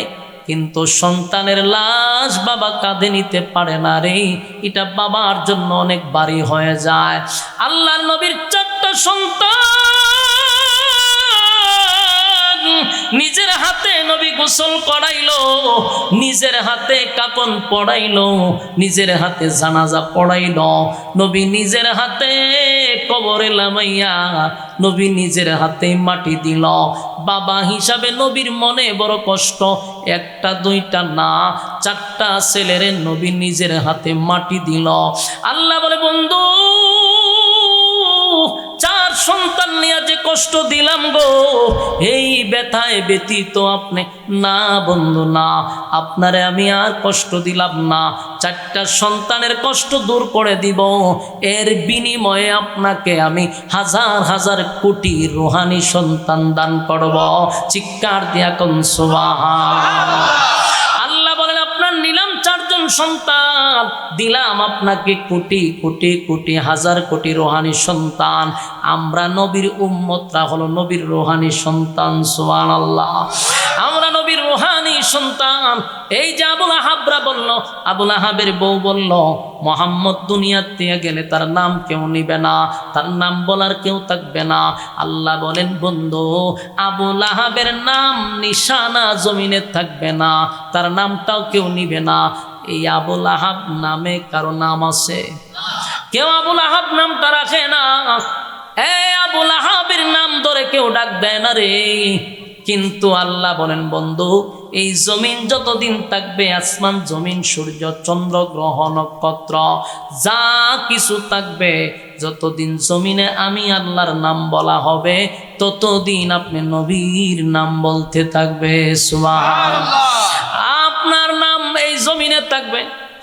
কিন্তু সন্তানের লাশ বাবা কাঁধে নিতে পারে না রে, এটা বাবার জন্য অনেক ভারী হয়ে যায়। আল্লাহর নবীর 4টা সন্তান নিজের হাতে নবী গোসল করাইলো, নিজের হাতে কাফন পড়াইলো, নিজের হাতে জানাজা পড়াইলো, নবী নিজের হাতে কবরে লামাইয়া নবী নিজের হাতে মাটি দিল। বাবা হিসাবে নবীর মনে বড় কষ্ট, 1টা 2টা না, 4টা ছেলের নবী নিজের হাতে মাটি দিল। আল্লাহ বলে, বন্ধু 4 সন্তান নিয়ে যে কষ্ট দিলাম গো, এই ব্যথায় ব্যতীত আপনি না বন্ধু না, আপনারে আমি আর কষ্ট দিলাম না, 4টা সন্তানের কষ্ট দূর করে দিব, এর বিনিময়ে আপনাকে আমি হাজার হাজার কোটি রুহানি সন্তান দান করব। চিৎকার দিয়া কোন সুবহানাল্লাহ। আল্লাহ বলেন, আপনার নিলাম 4 জন সন্তান, দিলাম আপনাকে কোটি কোটি কোটি হাজার কোটি রুহানি সন্তান। আমরা নবীর উম্মতরা হলো নবীর রুহানি সন্তান। সুবহানাল্লাহ, আমরা নবীর রুহানি সন্তান। এই যে আবু লাহাবরা বলল, আবু লাহাবের বউ বলল, মোহাম্মদ দুনিয়ার থেকে গেলে তার নাম কেউ নিবে না, তার নাম বলার কেউ থাকবে না। আল্লাহ বলেন, বন্ধু আবু লাহাবের নাম নিশানা জমিনে থাকবে না, তার নামটাও কেউ নিবে না। এই আবু লাহাব নামে কারো নাম আছে? কেউ আবু লাহাব নামটা রাখে না। এই আবু লাহাবের নাম ধরে কেউ ডাক দেয় না রে। কিন্তু আল্লাহ বলেন, বন্ধু এই জমিন যতদিন থাকবে, আসমান জমিন সূর্য চন্দ্র গ্রহ নক্ষত্র যা কিছু থাকবে, যতদিন জমিনে আমি আল্লাহর নাম বলা হবে, ততদিন আপনি নবীর নাম বলতে থাকবে। সুবহানাল্লাহ, আপনার নাম এই জমিনে থাকবে।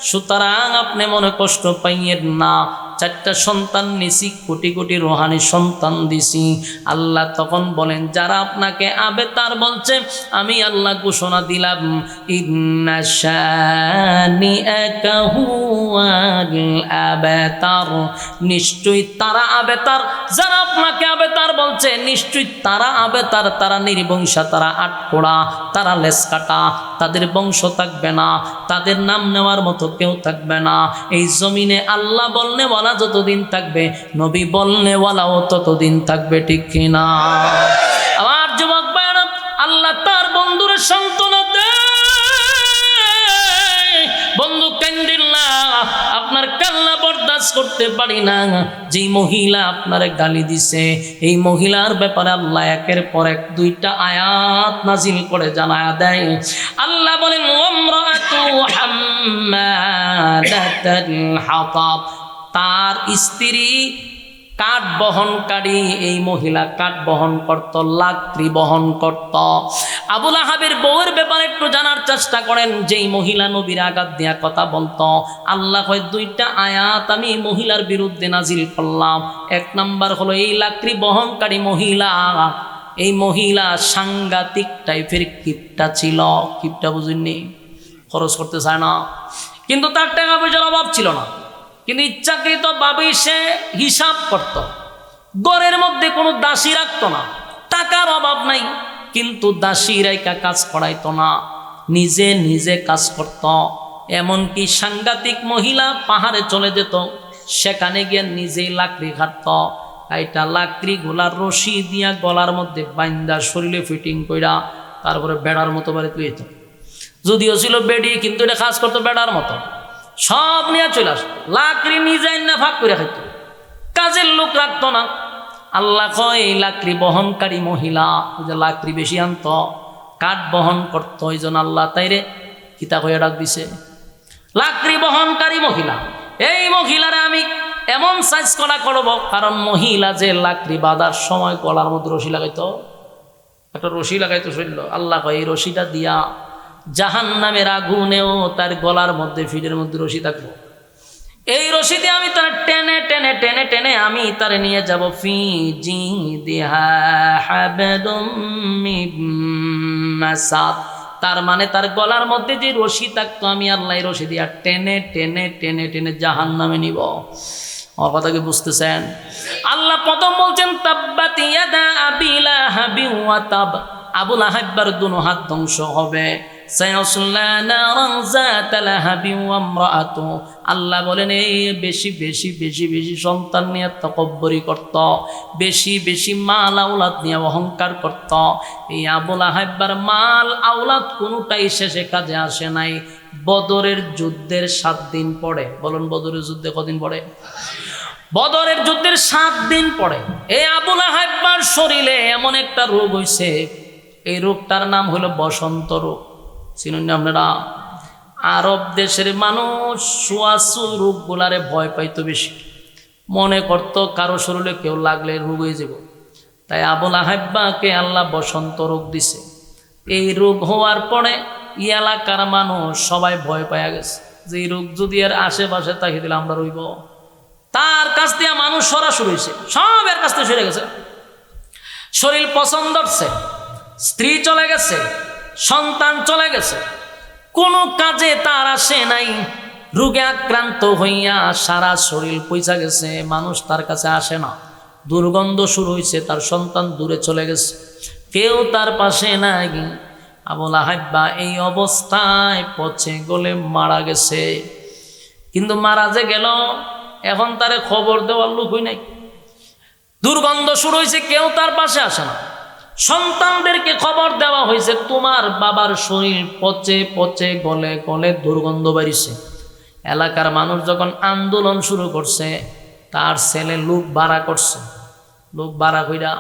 সুতরাং আপনি মনে কষ্ট পাইয়েন না। 4টা সন্তান নিছি, কোটি কোটি রুহানি সন্তান দিছি। আল্লাহ তখন বলেন, যারা আপনাকে আবেতার বলছে, আমি আল্লাহ ঘোষণা দিলাম, ইন্না শানিআকা হুয়াল আবতার, নিশ্চয়ই তারা আবেতার। যারা আপনাকে আবেতার বলছে, নিশ্চয়ই তারা আবেতার, তারা নির্বংশা, তারা 8 কোড়া, তারা লেস কাটা, তাদের বংশ থাকবে না, তাদের নাম নেওয়ার মতো কেউ থাকবে না। এই জমিনে আল্লাহ বলনে ওয়ালা যতদিন থাকবে, নবী বলনে ওয়ালাও ততদিন থাকবে, ঠিক কিনা? আমার যুবক ভাইরা, আল্লাহ তার বন্ধুর সান্ত্বনা দেয়, বন্ধু কান্দিল না, আপনার কান্না বরদাস্ত করতে পারি না। যেই মহিলা আপনারে গালি দিছে, এই মহিলার ব্যাপারে আল্লাহ একের পর এক 2টা আয়াত নাজিল করে জানায়া দেয়। আল্লাহ বলেন, ওয়ামরাতু হাম্মালাতাল হাতাব, তার স্ত্রী কাঠ বহনকারী এই মহিলা কাঠ বহন করত, লাকড়ি বহন করত। আবুল আহাবের বউয়ের ব্যাপারে একটু জানার চেষ্টা করেন। যেই মহিলা নবীর আঘাত দেয়া কথা বলতো, আল্লাহ কয় দুইটা আয়াত আমি মহিলার বিরুদ্ধে নাজিল করলাম। এক নাম্বার হলো এই লাকড়ি বহনকারী মহিলা, এই মহিলা সাংঘাতিক টাইপের কিপটা ছিল। কিপটা বুঝেননি? খরচ করতে চায় না, কিন্তু তার টাকা পয়সার অভাব ছিল না, কিন্তু ইচ্ছাকৃত ভাবেই সে হিসাব করত। ঘরের মধ্যে কোনো দাসী রাখতো না, টাকার অভাব নাই, কিন্তু দাসী রাইকা কাজ করাইতো না, নিজে নিজে কাজ করত। এমনকি সাংঘাতিক মহিলা পাহাড়ে চলে যেত, সেখানে গিয়ে নিজেই লাকড়ি কাটত। এইটা লাকড়ি গোলার রশি দিয়া গলার মধ্যে বাইন্দা শরীরে ফিটিং কইরা তারপরে বেড়ার মতো বাড়িতে লইত। যদিও ছিল বেডি, কিন্তু এটা কাজ করতো বেড়ার মতো। সব নিয়ে চলে আসতো, লাকড়ি নিজে না ভাগ করে খাইতো, কাজের লোক রাখতো না। আল্লাহ কয় এই লাকড়ি বহনকারী মহিলা, ওই যে লাকড়ি বেশি আনত, কাঠ বহন করত, ওই জন্য আল্লাহ তাইরে কিতা হয়ে ডাক দিছে লাকড়ি বহনকারী মহিলা। এই মহিলারা আমি এমন সাইজ করা করব, কারণ মহিলা যে লাকড়ি বাঁধার সময় গলার মধ্যে রশি লাগাইতো, একটা রশি লাগাইতো শরীর। আল্লাহ কয় এই রশিটা দিয়া জাহান্নামের আগুনেও তার গলার মধ্যে ফিটের মধ্যে রশি থাকবো। এই রশি দিয়ে আমি তার টেনে টেনে টেনে টেনে আমি তারে নিয়ে যাব ফি জিদিহা হাবলুম মিন মাসাদ। তার মানে তার গলার মধ্যে যে রশি থাকতো, আমি আল্লাহ রশি দিয়া টেনে টেনে টেনে টেনে জাহান্নামে নিব। আমার কথা কি বুঝতেছেন? আল্লাহ প্রথম বলছেন তাব্বাত ইয়াদা আবি লাহাবি ওয়া তাব, আবু লাহাবের দুনো হাত ধ্বংস হবে। আল্লাহ বলেন এই বেশি বেশি বেশি বেশি সন্তান নিয়ে তকব্বরি করত, বেশি বেশি মাল আওলাদ নিয়ে অহংকার করত। এই আবু লাহাবের মাল আওলাদ কোনোটাই শেষে কাজে আসে নাই। বদরের যুদ্ধের 7 দিন পরে, বলুন বদরের যুদ্ধে কদিন পরে? বদরের যুদ্ধের 7 দিন পরে এই আবু লাহাবের শরীরে এমন একটা রোগ হইছে, এই রোগটার নাম হলো বসন্ত রোগ। চিনুন না আপনারা? আরব দেশের মানুষ সুয়াসু রোগগুলারে ভয় পাইতো বেশি, মনে করতো কারো শরীরে কেউ লাগলে রোগ হয়ে যাব। তাই আবু লাহাবকে আল্লাহ বসন্ত রোগ দিছে। এই রোগ হওয়ার পরে এই এলাকার মানুষ সবাই ভয় পাইয়া গেছে যে এই রোগ যদি আর আশেপাশে তাকে দিলে আমরা রইব। তার কাছ দিয়ে মানুষ সরাসরি হয়েছে, সব এর কাছ থেকে সরে গেছে। শরীর পছন্দ হচ্ছে, স্ত্রী চলে গেছে, সন্তান চলে গেছে, কোনো কাজে তার আসে নাই। রোগে আক্রান্ত হইয়া সারা শরীর পয়সা গেছে, মানুষ তার কাছে আসে না। দুর্গন্ধ শুরু হয়েছে, তার সন্তান দূরে চলে গেছে, কেউ তার পাশে নাই। আবু লাহাব এই অবস্থায় পচে গলে মারা গেছে। কিন্তু মারা যে গেল, এখন তারে খবর দেওয়ার লোক হই নাই। দুর্গন্ধ শুরু হয়েছে, কেউ তার পাশে আসে না। সন্তানদেরকে খবর দেওয়া হয়েছে তোমার বাবার শরীর পচে পচে গলে গলে দুর্গন্ধ বাড়িছে। এলাকার মানুষ যখন আন্দোলন শুরু করছে, তার ছেলে লোক ভাড়া করছে, লোক ভাড়া কইরা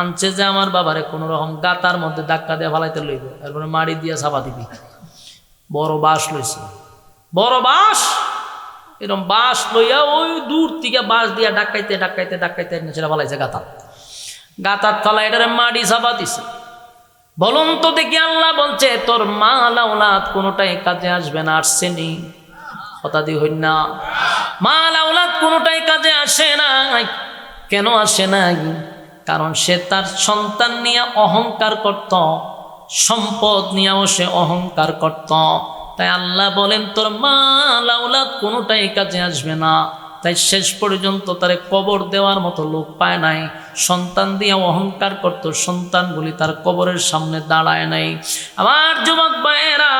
আনছে যে আমার বাবারে কোনো রকম গাতার মধ্যে ধাক্কা দিয়ে ফালাইতে লইব, এরপরে মাড়ি দিয়া চাপা দিবি। বড় বাঁশ লইছে, বড় বাঁশ, এরকম বাঁশ লইয়া ওই দূর থেকে বাঁশ দিয়া ডাকাইতে ডাকাইতে ডাকাইতে সেটা ফালাইছে গাতার। গাতার তলা এটারে মাটি চাপা দিছে। বলুন তো দেখি, আল্লাহ বলছে তোর মাল আওলাদ কোনোটাই কাজে আসবে না, আসছে নি? কথা দিয়ে হই না? মাল আওলাদ কোনোটাই কাজে আসে না। কেন আসে না? কারণ সে তার সন্তান নিয়ে অহংকার করত, সম্পদ নিয়েও সে অহংকার করত। তাই আল্লাহ বলেন তোর মাল আওলাদ কোনোটাই কাজে আসবে না। তাই শেষ পর্যন্ত তারে কবর দেওয়ার মতো লোক পায় নাই। সন্তান দিয়ে অহংকার করত, সন্তানগুলি তার কবরের সামনে দাঁড়ায় নাই। আমার যুবক ভাইয়েরা,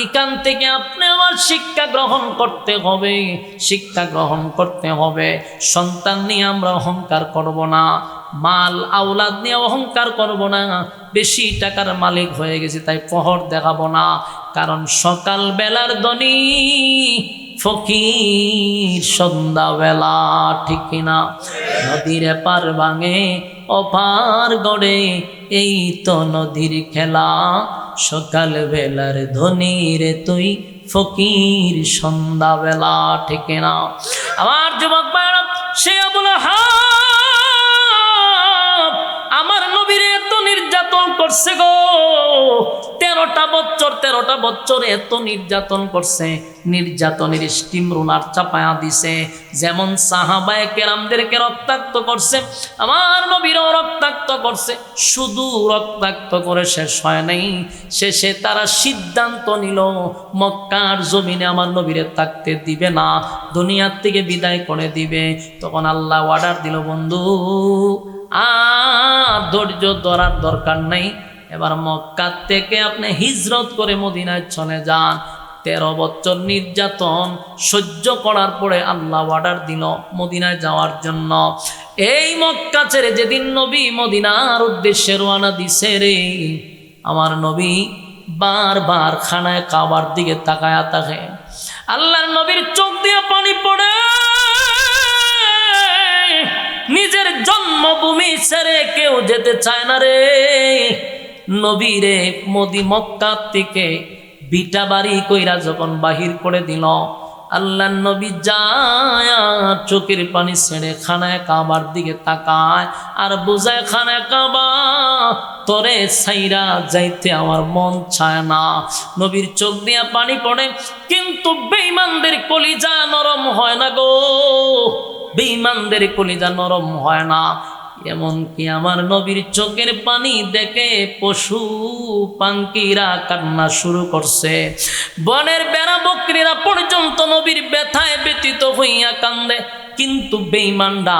এখান থেকে আপনি আমার শিক্ষা গ্রহণ করতে হবে, শিক্ষা গ্রহণ করতে হবে। সন্তান নিয়ে আমরা অহংকার করব না, মাল আওলাদ নিয়ে অহংকার করব না। বেশি টাকার মালিক হয়ে গেছি তাই পহর দেখাবো না, কারণ সকাল বেলার ধনী ফকির সন্ধ্যাবেলা, ঠিক কিনা? নদীর পার ভাঙে অপার গড়ে, এই তো নদীর খেলা। সকাল বেলার ধনী রে তুই, ফকির সন্ধ্যাবেলা, ঠিক কিনা? আমার যুবক ভাইরা, সে আবুল আহাব আমার নবীর এত নির্যাতন করছে গো, 13টা বছর এত নির্যাতন করছে, নির্যাতনের স্টিম রোলার চাপায়া দিছে। যেমন সাহাবায়ে কেরামদেরকে রক্তাক্ত করছে, আমার নবীরও রক্তাক্ত করছে। শুধু রক্তাক্ত করে শেষ হয় নাই, শেষে তারা সিদ্ধান্ত নিল মক্কার জমিনে আমার নবীরে থাকতে দিবে না, দুনিয়ার থেকে বিদায় করে দিবে। তখন আল্লাহ অর্ডার দিল, বন্ধু আর ধৈর্য ধরার দরকার নাই, এবার মক্কা থেকে আপনি হিজরত করে মদিনায় চলে যান। 13 বছর নির্যাতন সহ্য করার পরে আল্লাহ অর্ডার দিল মদিনায় যাওয়ার জন্য। এই মক্কা ছেড়ে যেদিন নবী মদিনার উদ্দেশ্যে রওনা দিছে রে, আমার নবী বারবার খানায় কাবার দিকে তাকায়া থাকে। আল্লাহর নবীর চোখ দিয়ে পানি পড়ে, নিজের জন্মভূমি ছেড়ে কেউ যেতে চায় না রে। নবীরে মক্কা থেকে বিটা বাড়ি কইরা যখন বাহির করে দিল, আল্লাহর নবী যায় চোখের পানি ছেড়ে খানায় কাবার দিকে তাকায় আর বুঝায়, খানায় কাবা তোরে ছাইরা যাইতে আমার মন চায় না। নবীর চোখ দিয়া পানি পড়ে, কিন্তু বেঈমানদের কলিজা নরম হয় না গো, বেঈমানদের কলিজা নরম হয় না। এমনকি আমার নবীর চোখের পানি দেখে পশু পাঙ্কিরা কান্না শুরু করছে, বনের বেড়া বকরিরা পর্যন্ত নবীর ব্যথায় ব্যতীত হইয়া কান্দে। কিন্তু বেঈমানরা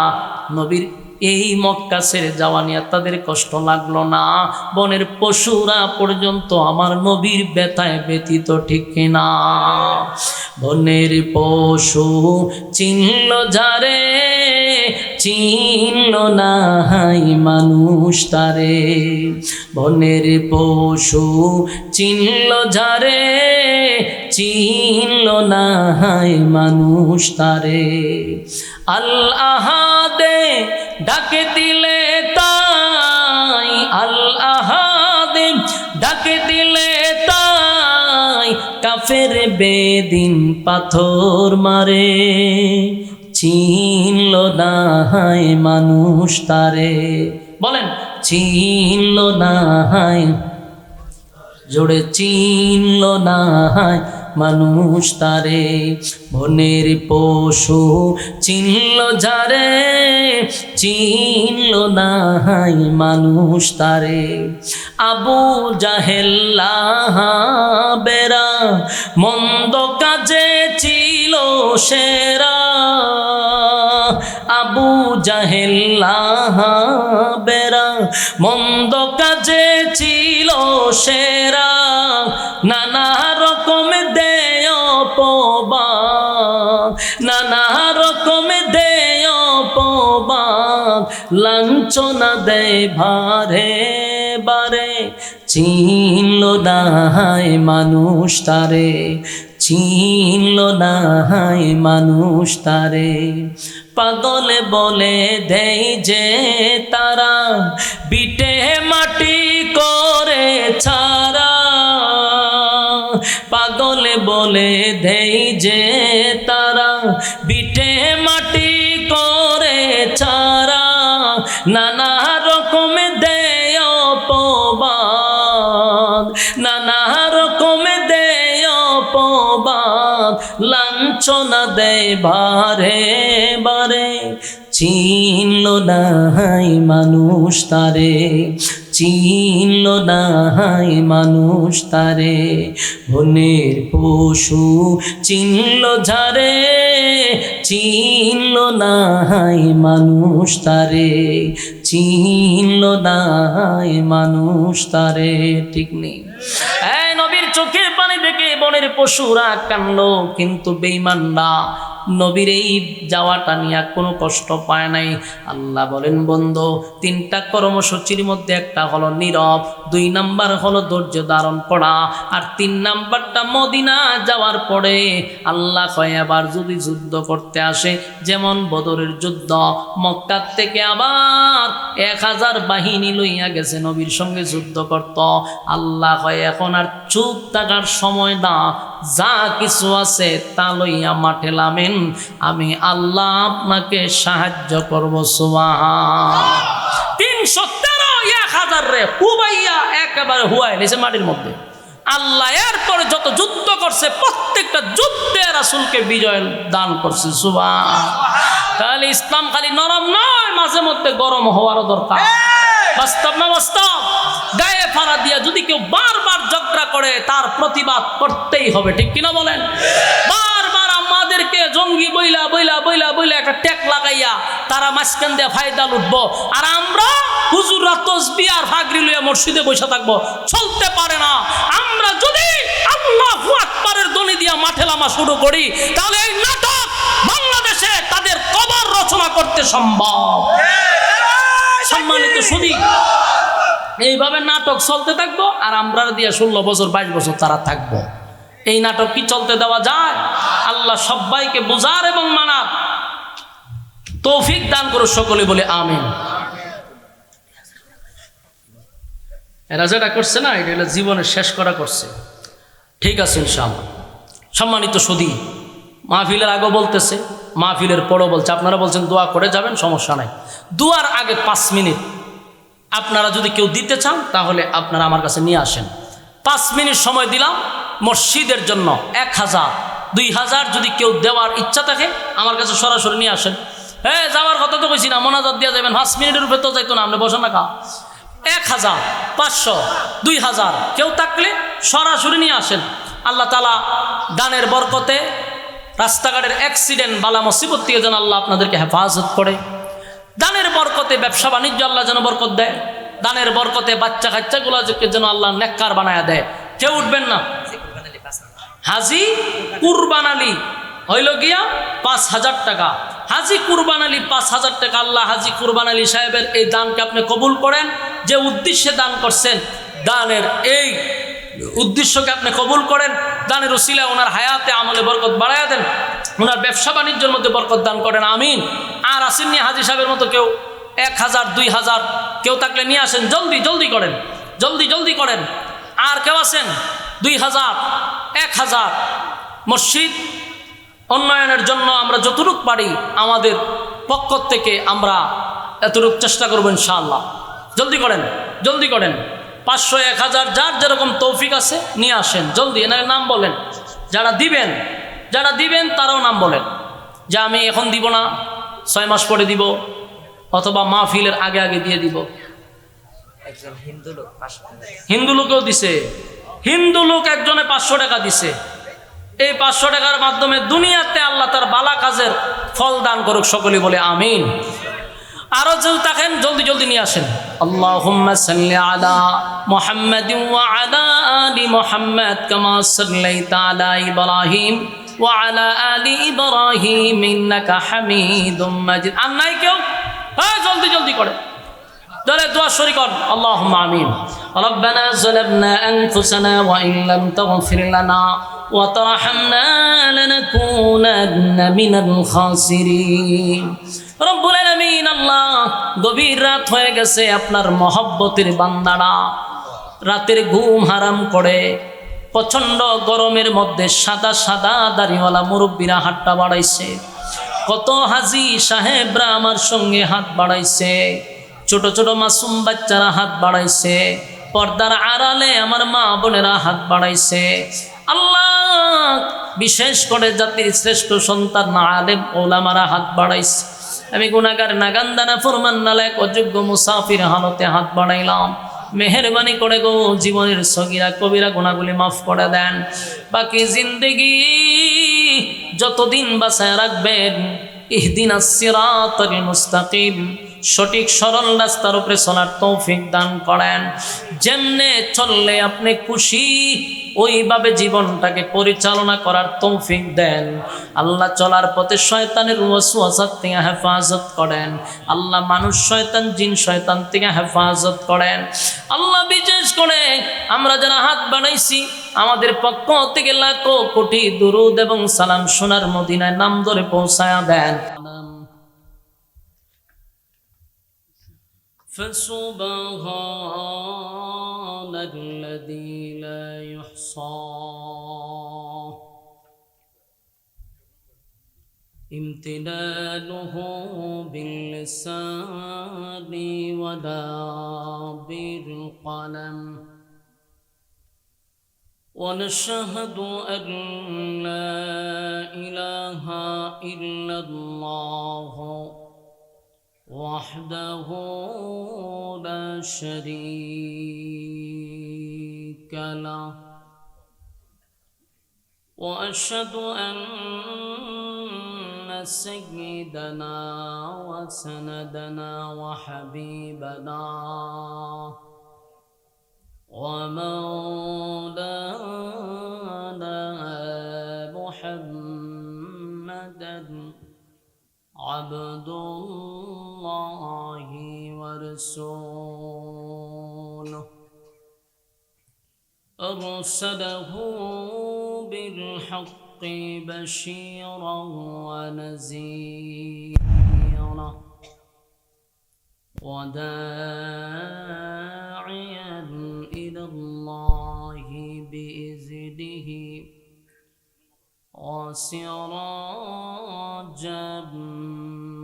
নবীর এই মক্কা ছেড়ে যাওয়া নিয়ে তাদের কষ্ট লাগলো না, বনের পশুরা পর্যন্ত আমার নবীর ব্যথায় ব্যতীত, ঠিক কিনা? বনের পশু চিনল যারে, চিনল না হাই মানুষ তারে। বনের পশু চিনল যারে, চিনল না হাই মানুষ তারে। আল আহাদে ডাকে দিলে তাই, আল আহাদে ডাকে দিলে তাই, কাফের বেদিন পাথর মারে। চিনল না হায় মানুষ তারে, বলেন চিনল না হায়, জোরে চিনল না হায় মানুষ তারে। বনের পশু চিনল যারে, চিনল না হায় মানুষ তারে। আবু জাহেল্লাহ বেরা মন্দ কাজে ছিল সেরা, আবু জাহেল্লাহ বেরা মন্দ কাজে ছিল সেরা। নানা রকম দেয় অপবাদ, নানা রকম দেয় অপবাদ, লাঞ্ছনা দেয় ভারে বারে। চিনল না হায় মানুষ তারে, চিনল না হায় মানুষ তারে। পাগলে বলে দেই যে তারা, বিটে মাটি করে ছাড়া। পাগলে বলে দেই যে তারা, বিটে মাটি করে ছাড়া। নানা রকম দেয় অপবাদ, নানা রকম দেয় অপবাদ, লাঞ্ছনা দেয় বারে বারে। চিনল না হায় মানুষ তারে, চিনল না হায় মানুষ তারে। বনের পশু চিনল যারে, চিনল না হায় মানুষ তারে, চিনল না হায় মানুষ তারে, ঠিক নেই? এই নবীর চোখের পানি দেখে বনের পশুরা কান্নলো, কিন্তু বেঈমানরা নবীর এই যাওয়াটা নিয়ে কোনো কষ্ট পায় নাই। আল্লাহ বলেন, বন্ধু 3টা কর্মসূচির মধ্যে একটা হলো নীরব, 2 নাম্বার হলো ধৈর্য ধারণ করা, আর 3 নাম্বারটা মদিনা যাওয়ার পরে আল্লাহ কয় আবার যদি যুদ্ধ করতে আসে, যেমন বদরের যুদ্ধ, মক্কা থেকে আবার 1000 বাহিনী লইয়া গেছে নবীর সঙ্গে যুদ্ধ করত। আল্লাহ কয় এখন আর চুপ থাকার সময় না, যা কিছু আছে তা লইয়া মাঠে নামেন, আমি আল্লাহ আপনাকে সাহায্য করব। সুবহান। 313 রে হুবাইয়া একেবারে হুয়াই নিছে মাটির মধ্যে। আল্লাহ এরপরে যত যুদ্ধ করছে প্রত্যেকটা যুদ্ধে রাসূলকে বিজয় দান করছে। সুবহান। তাহলে ইসলাম খালি নরম নয়, মাঝে মধ্যে গরম হওয়ারও দরকার। বাস্তব না বাস্তব? গায়ে ফাড়া দিয়া যদি কেউ বারবার ঝগড়া করে তার প্রতিবাদ করতেই হবে, ঠিক কিনা বলেন? বারবার আমাদেরকে জঙ্গি বইলা বইলা বইলা বইলা একটা ট্যাগ লাগাইয়া তারা মাঝখান দিয়ে ফায়দা লুটবো, আর আমরা হুজুররা তসবিহ আর ফাগরি লইয়া মসজিদে বসে থাকবো, চলতে পারে না। আমরা যদি আল্লাহু আকবারের ধ্বনি দিয়া মাঠে নামা শুরু করি তাহলে এই নাটক বাংলাদেশে তাদের কবর রচনা করতে সম্ভব। সম্মানিত সুধী, এইভাবে নাটক চলতে থাকবো আর আমরা দিয়ে 16 বছর 22 বছর তারা থাকবো। এই নাটক কি চলতে দেওয়া যায়? আল্লাহ সবাইকে বুঝার এবং মানার তৌফিক দান করুন, সকলে বলে আমিন। এরা যেটা করছে না, এটা জীবনের শেষ করা করছে। ঠিক আছে ইনশাআল্লাহ। সম্মানিত সুধী, মাহফিলের আগে বলতেছে, মাহফিলের পরও বলছে, আপনারা বলছেন দোয়া করে যাবেন, সমস্যা নাই। দোয়ার আগে 5 মিনিট আপনারা যদি কেউ দিতে চান তাহলে আপনারা আমার কাছে নিয়ে আসেন। 5 মিনিট সময় দিলাম মসজিদের জন্য। 1000 2000 যদি কেউ দেওয়ার ইচ্ছা থাকে আমার কাছে সরাসরি নিয়ে আসেন। হ্যাঁ, যাওয়ার কথা তো কইছি না, মোনাজাত দিয়ে যাবেন। 5 মিনিটের উপরে তো যাইতো না, আপনি বসেন না কা। 1000 500 2000 কেউ থাকলে সরাসরি নিয়ে আসেন। আল্লাহ তাআলা দানের বরকতে রাস্তাঘাটের অ্যাক্সিডেন্ট বালা মুসিবত থেকে যেন আল্লাহ আপনাদেরকে হেফাজত করে। দানের বরকতে ব্যবসা বাণিজ্য আল্লাহ যেন বরকত দেয়। দানের বরকতে বাচ্চা কাচ্চাগুলোকে যেন আল্লাহ নেককার বানায়া দেয়। কেউ উঠবেন না। হাজি কুরবান আলী হইল গিয়া 5000 টাকা। হাজি কুরবান আলী 5000 টাকা। আল্লাহ হাজি কুরবান আলী সাহেবের এই দানকে আপনি কবুল করেন। যে উদ্দেশ্যে দান করছেন, দানের এই উদ্দেশ্যকে আপনি কবুল করেন। দানের উসিলায় ওনার হায়াতে আমলে বরকত বাড়ায়া দেন, ওনার ব্যবসা বাণিজ্যের মধ্যে বরকত দান করেন, আমিন। আর আসেননি হাজি সাহেবের মতো কেউ 1000 2000 কেউ থাকলে নিয়ে আসেন। জলদি জলদি করেন, জলদি জলদি করেন। আর কেউ আছেন 2000 1000 মসজিদ উন্নয়নের জন্য আমরা যতটুক পারি আমাদের পক্ষ থেকে আমরা এতটুকু চেষ্টা করবো ইনশাআল্লাহ। জলদি করেন, জলদি করেন। 500 1000 যার যেরকম তৌফিক আছে নিয়ে আসেন জলদি। এনার নাম বলেন, যারা দিবেন তারাও নাম বলেন, যে আমি এখন দিব না, 6 মাস পরে দিব, অথবা মাহফিলের আগে আগে দিয়ে দিব। একজন হিন্দু লোকেও দিছে, হিন্দু লোক একজনে 500 টাকা দিছে। এই 500 টাকার মাধ্যমে দুনিয়াতে আল্লাহ তার বালা কাজের ফল দান করুক, সকলে বলে আমিন। আরো যদি থাকেন জলদি জলদি নিয়ে আসেন। আল্লাহুম্মা সাল্লি আলা মুহাম্মাদিন ওয়া আলা আলি মুহাম্মাদ কামা সাল্লাইতা আলা ইব্রাহিম ওয়া আলা আলি ইব্রাহিম ইন্নাকা হামিদুম মাজিদ। আর নাই কেউ? হ্যাঁ, জলদি জলদি করে দলে দোয়া শরীক কর। আল্লাহুম্মা আমিন। রব্বানা যালামনা আনফুসানা ওয়া ইন লাম তাগফির লানা ওয়া তারহামনা লানাকুনান্না মিনাল খাসিরিন। রব্বুল আলামিন আল্লাহ, গভীর রাত হয়ে গেছে, আপনার মহব্বতের বান্দারা রাতের ঘুম হারাম করে প্রচণ্ড গরমের মধ্যে সাদা সাদা দাড়িওয়ালা মুরব্বীরা হাতটা বাড়াইছে। কত হাজি সাহেবরা আমার সঙ্গে হাত বাড়াইছে, ছোট ছোট মাসুম বাচ্চারা হাত বাড়াইছে, পর্দার আড়ালে আমার মা বোনেরা হাত বাড়াইছে। আল্লাহ, বিশেষ করে জাতির শ্রেষ্ঠ সন্তান আলেম ওলামারা হাত বাড়াইছে। আমি গুনাহগার নাগান্দানা ফরমান নালায়েক অযোগ্য মুসাফির হালতে হাত বাড়াইলাম। মেহেরবানি করে গো জীবনের সগীরা কবিরা গুনাহগুলি মাফ করে দেন। বাকি জিন্দেগি যতদিন বাঁচায় রাখবেন, ইহদিনাস সিরাতাল মুস্তাকিম, সঠিক সরল রাস্তার উপরে চলার তৌফিক দান করেন। যেমনে চললে আপনি খুশি ওইভাবে জীবনটাকে পরিচালনা করার তৌফিক দেন। আল্লাহ, চলার পথে শয়তানের ওয়াসওয়াসা থেকে হেফাজত করেন। আল্লাহ, মানুষ শয়তান জিন শয়তান থেকে হেফাজত করেন। আল্লাহ, বিশেষ করে আমরা যারা হাত বানাইছি আমাদের পক্ষ থেকে লাখো কোটি দুরুদ এবং সালাম সোনার মদিনায় নাম ধরে পৌঁছায়া দেন। فسبحان الذي لا يحصى امتداده باللسان ولا بالقلم ونشهد أن لا إله إلا الله وحده لا شريك له وأشهد أن سيدنا وسندنا وحبيبنا ومولانا محمدا عبد الله ورسوله أرسله بالحق بشيرا ونذيرا وداعيا إلى الله بإذنه وسراجا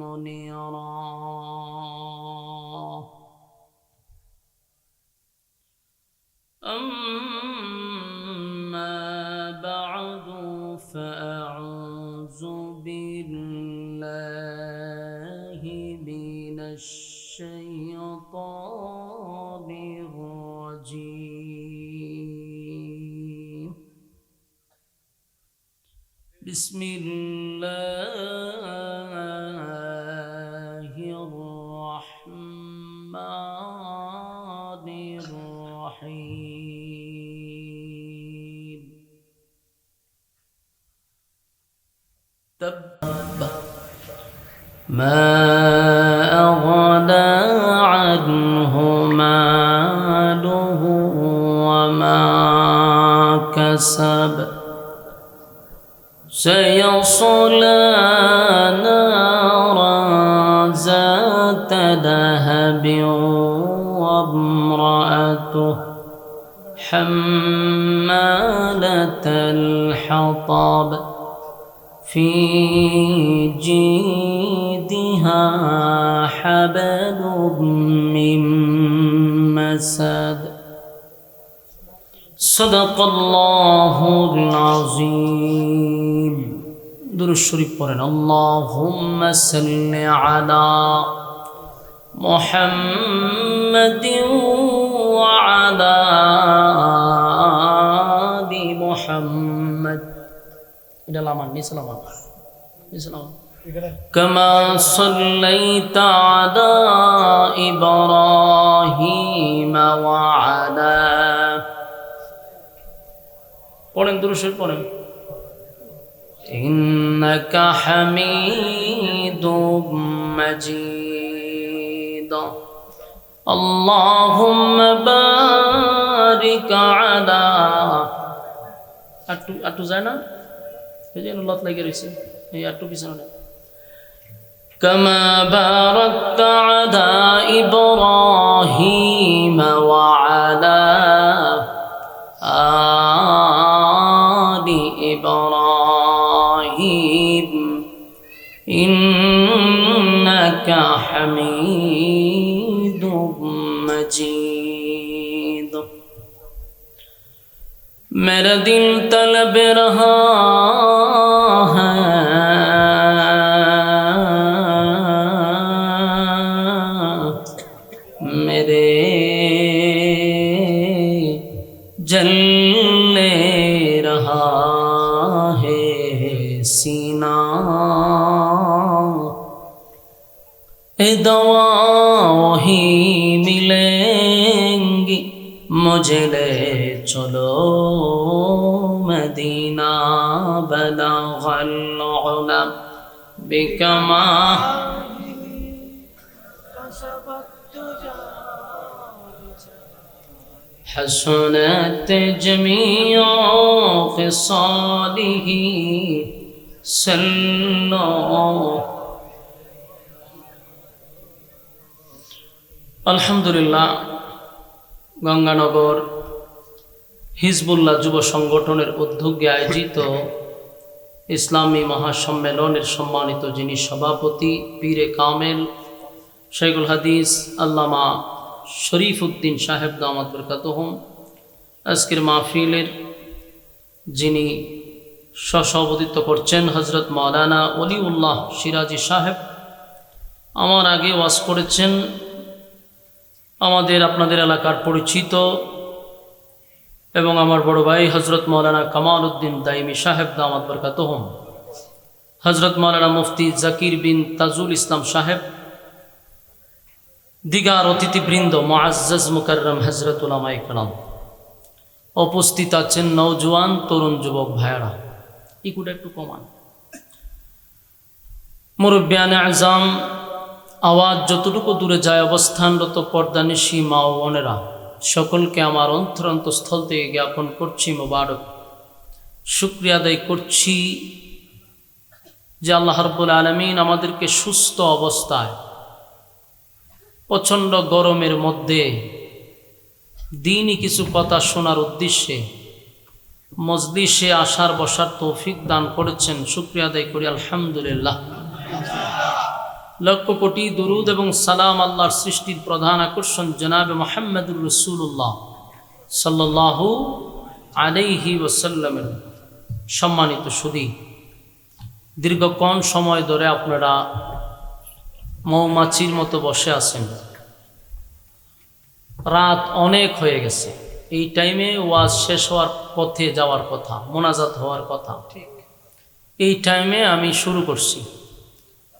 منيرا أما بعد فأعوذ بالله من الشيطان الرجيم بسم الله الرحمن الرحيم تب ما أغنى عنه ماله وما كسب سيصلى نارا ذات لهب وامرأته حمالة الحطب في جيدها حبل من مسد صدق الله العظيم درود الشريف পড়েন اللهم صل على محمد وعلى آل محمد إلى الأمان نسلام كما صليت على إبراهيم وعلى পড়েন درود الشريف পড়েন إنك حميد مجيد اللهم بارك على أتو زينا فجأة الله تلاقي رئيسي هي أتو بسنة كما باركت على إبراهيم وعلى آل إبراهيم إنك حميد مجيد मेरा दिल तलब रहा है मेरे जलने रहा है सीना ए दवा वही मिलेंगी मुझे ले चलो मदीना बलगल उला बिकमा حسنت جميع خصاله صلوا আলহামদুলিল্লাহ গঙ্গানগর হিজবুল্লাহ যুব সংগঠনের উদ্যোগে আয়োজিত ইসলামী মহাসম্মেলনের সম্মানিত যিনি সভাপতি পীরে কামেল শাইখুল হাদিস আল্লামা শরীফ উদ্দিন সাহেব দামাত বরকাতুহুম, আজকের মাহফিলের যিনি সভাপতিত্ব করছেন হজরত মাওলানা ওলিউল্লাহ সিরাজি সাহেব, আমার আগে ওয়াজ করেছেন আমাদের আপনাদের এলাকার পরিচিত এবং আমার বড় ভাই হজরত মাওলানা কামাল উদ্দিন দাইমি সাহেব দামাত বরকাতুহুম, হজরত মাওলানা মুফতি জাকির বিন তাজুল ইসলাম সাহেব, দিগার অতিথিবৃন্দ মুআজ্জাজ মুকাররম হযরত উলামায়ে কেরাম, উপস্থিত আছেন নওজোয়ান তরুণ যুবক ভাইয়েরা, ইকুটা একটু কমান, মুরব্বিয়ানে আজম, আওয়াজ যতটুকু দূরে যায় অবস্থানরত পর্দানিশী মা ও বোনেরা, সকলকে আমার অন্তরন্তস্থল থেকে জ্ঞাপন করছি মোবারক, শুকরিয়া আদায় করছি যে আল্লাহ রাব্বুল আলামিন আমাদেরকে সুস্থ অবস্থায় প্রচণ্ড গরমের মধ্যে দিনই কিছু কথা শোনার উদ্দেশ্যে মজলিসে আসার বসার তৌফিক দান করেছেন। শুকরিয়া আদায় করি আলহামদুলিল্লাহ। লক্ষ কোটি দুরুদ এবং সালাম আল্লাহর সৃষ্টির প্রধান আকর্ষণ জনাবে মুহাম্মদুর রাসূলুল্লাহ সাল্লাল্লাহু আলাইহি ওয়াসাল্লামের সম্মানিত সুধী, দীর্ঘক্ষণ সময় ধরে আপনারা মৌমাছির মতো বসে আছেন। রাত অনেক হয়ে গেছে, এই টাইমে ওয়াজ শেষ হওয়ার পথে যাওয়ার কথা, মোনাজাত হওয়ার কথা, এই টাইমে আমি শুরু করছি।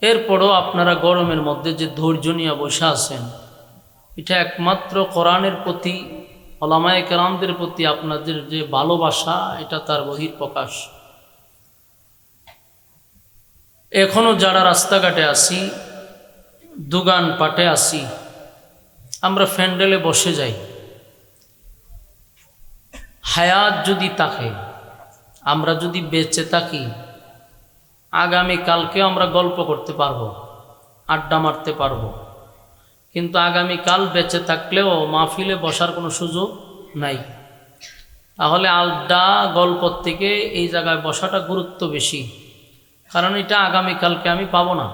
এরপরও আপনারা গরমের মধ্যে যে ধৈর্য নিয়ে বসে আছেন, এটা একমাত্র কোরআনের প্রতি, উলামায়ে কেরামদের প্রতি আপনাদের যে ভালোবাসা, এটা তার বহিঃপ্রকাশ। এখনও যারা রাস্তাঘাটে আছি, দোকান পাটে আছি, আমরা ফ্যান্ডেলে বসে যাই। হায়াত যদি থাকে, আমরা যদি বেঁচে থাকি, আগামী কালকে আমরা গল্প করতে পারবো, আড্ডা মারতে পারবো, কিন্তু আগামীকাল বেঁচে থাকলেও মাহফিলে বসার কোনো সুযোগ নাই। তাহলে আড্ডা গল্পর থেকে এই জায়গায় বসাটা গুরুত্ব বেশি, কারণ এটা আগামীকালকে আমি পাবো না।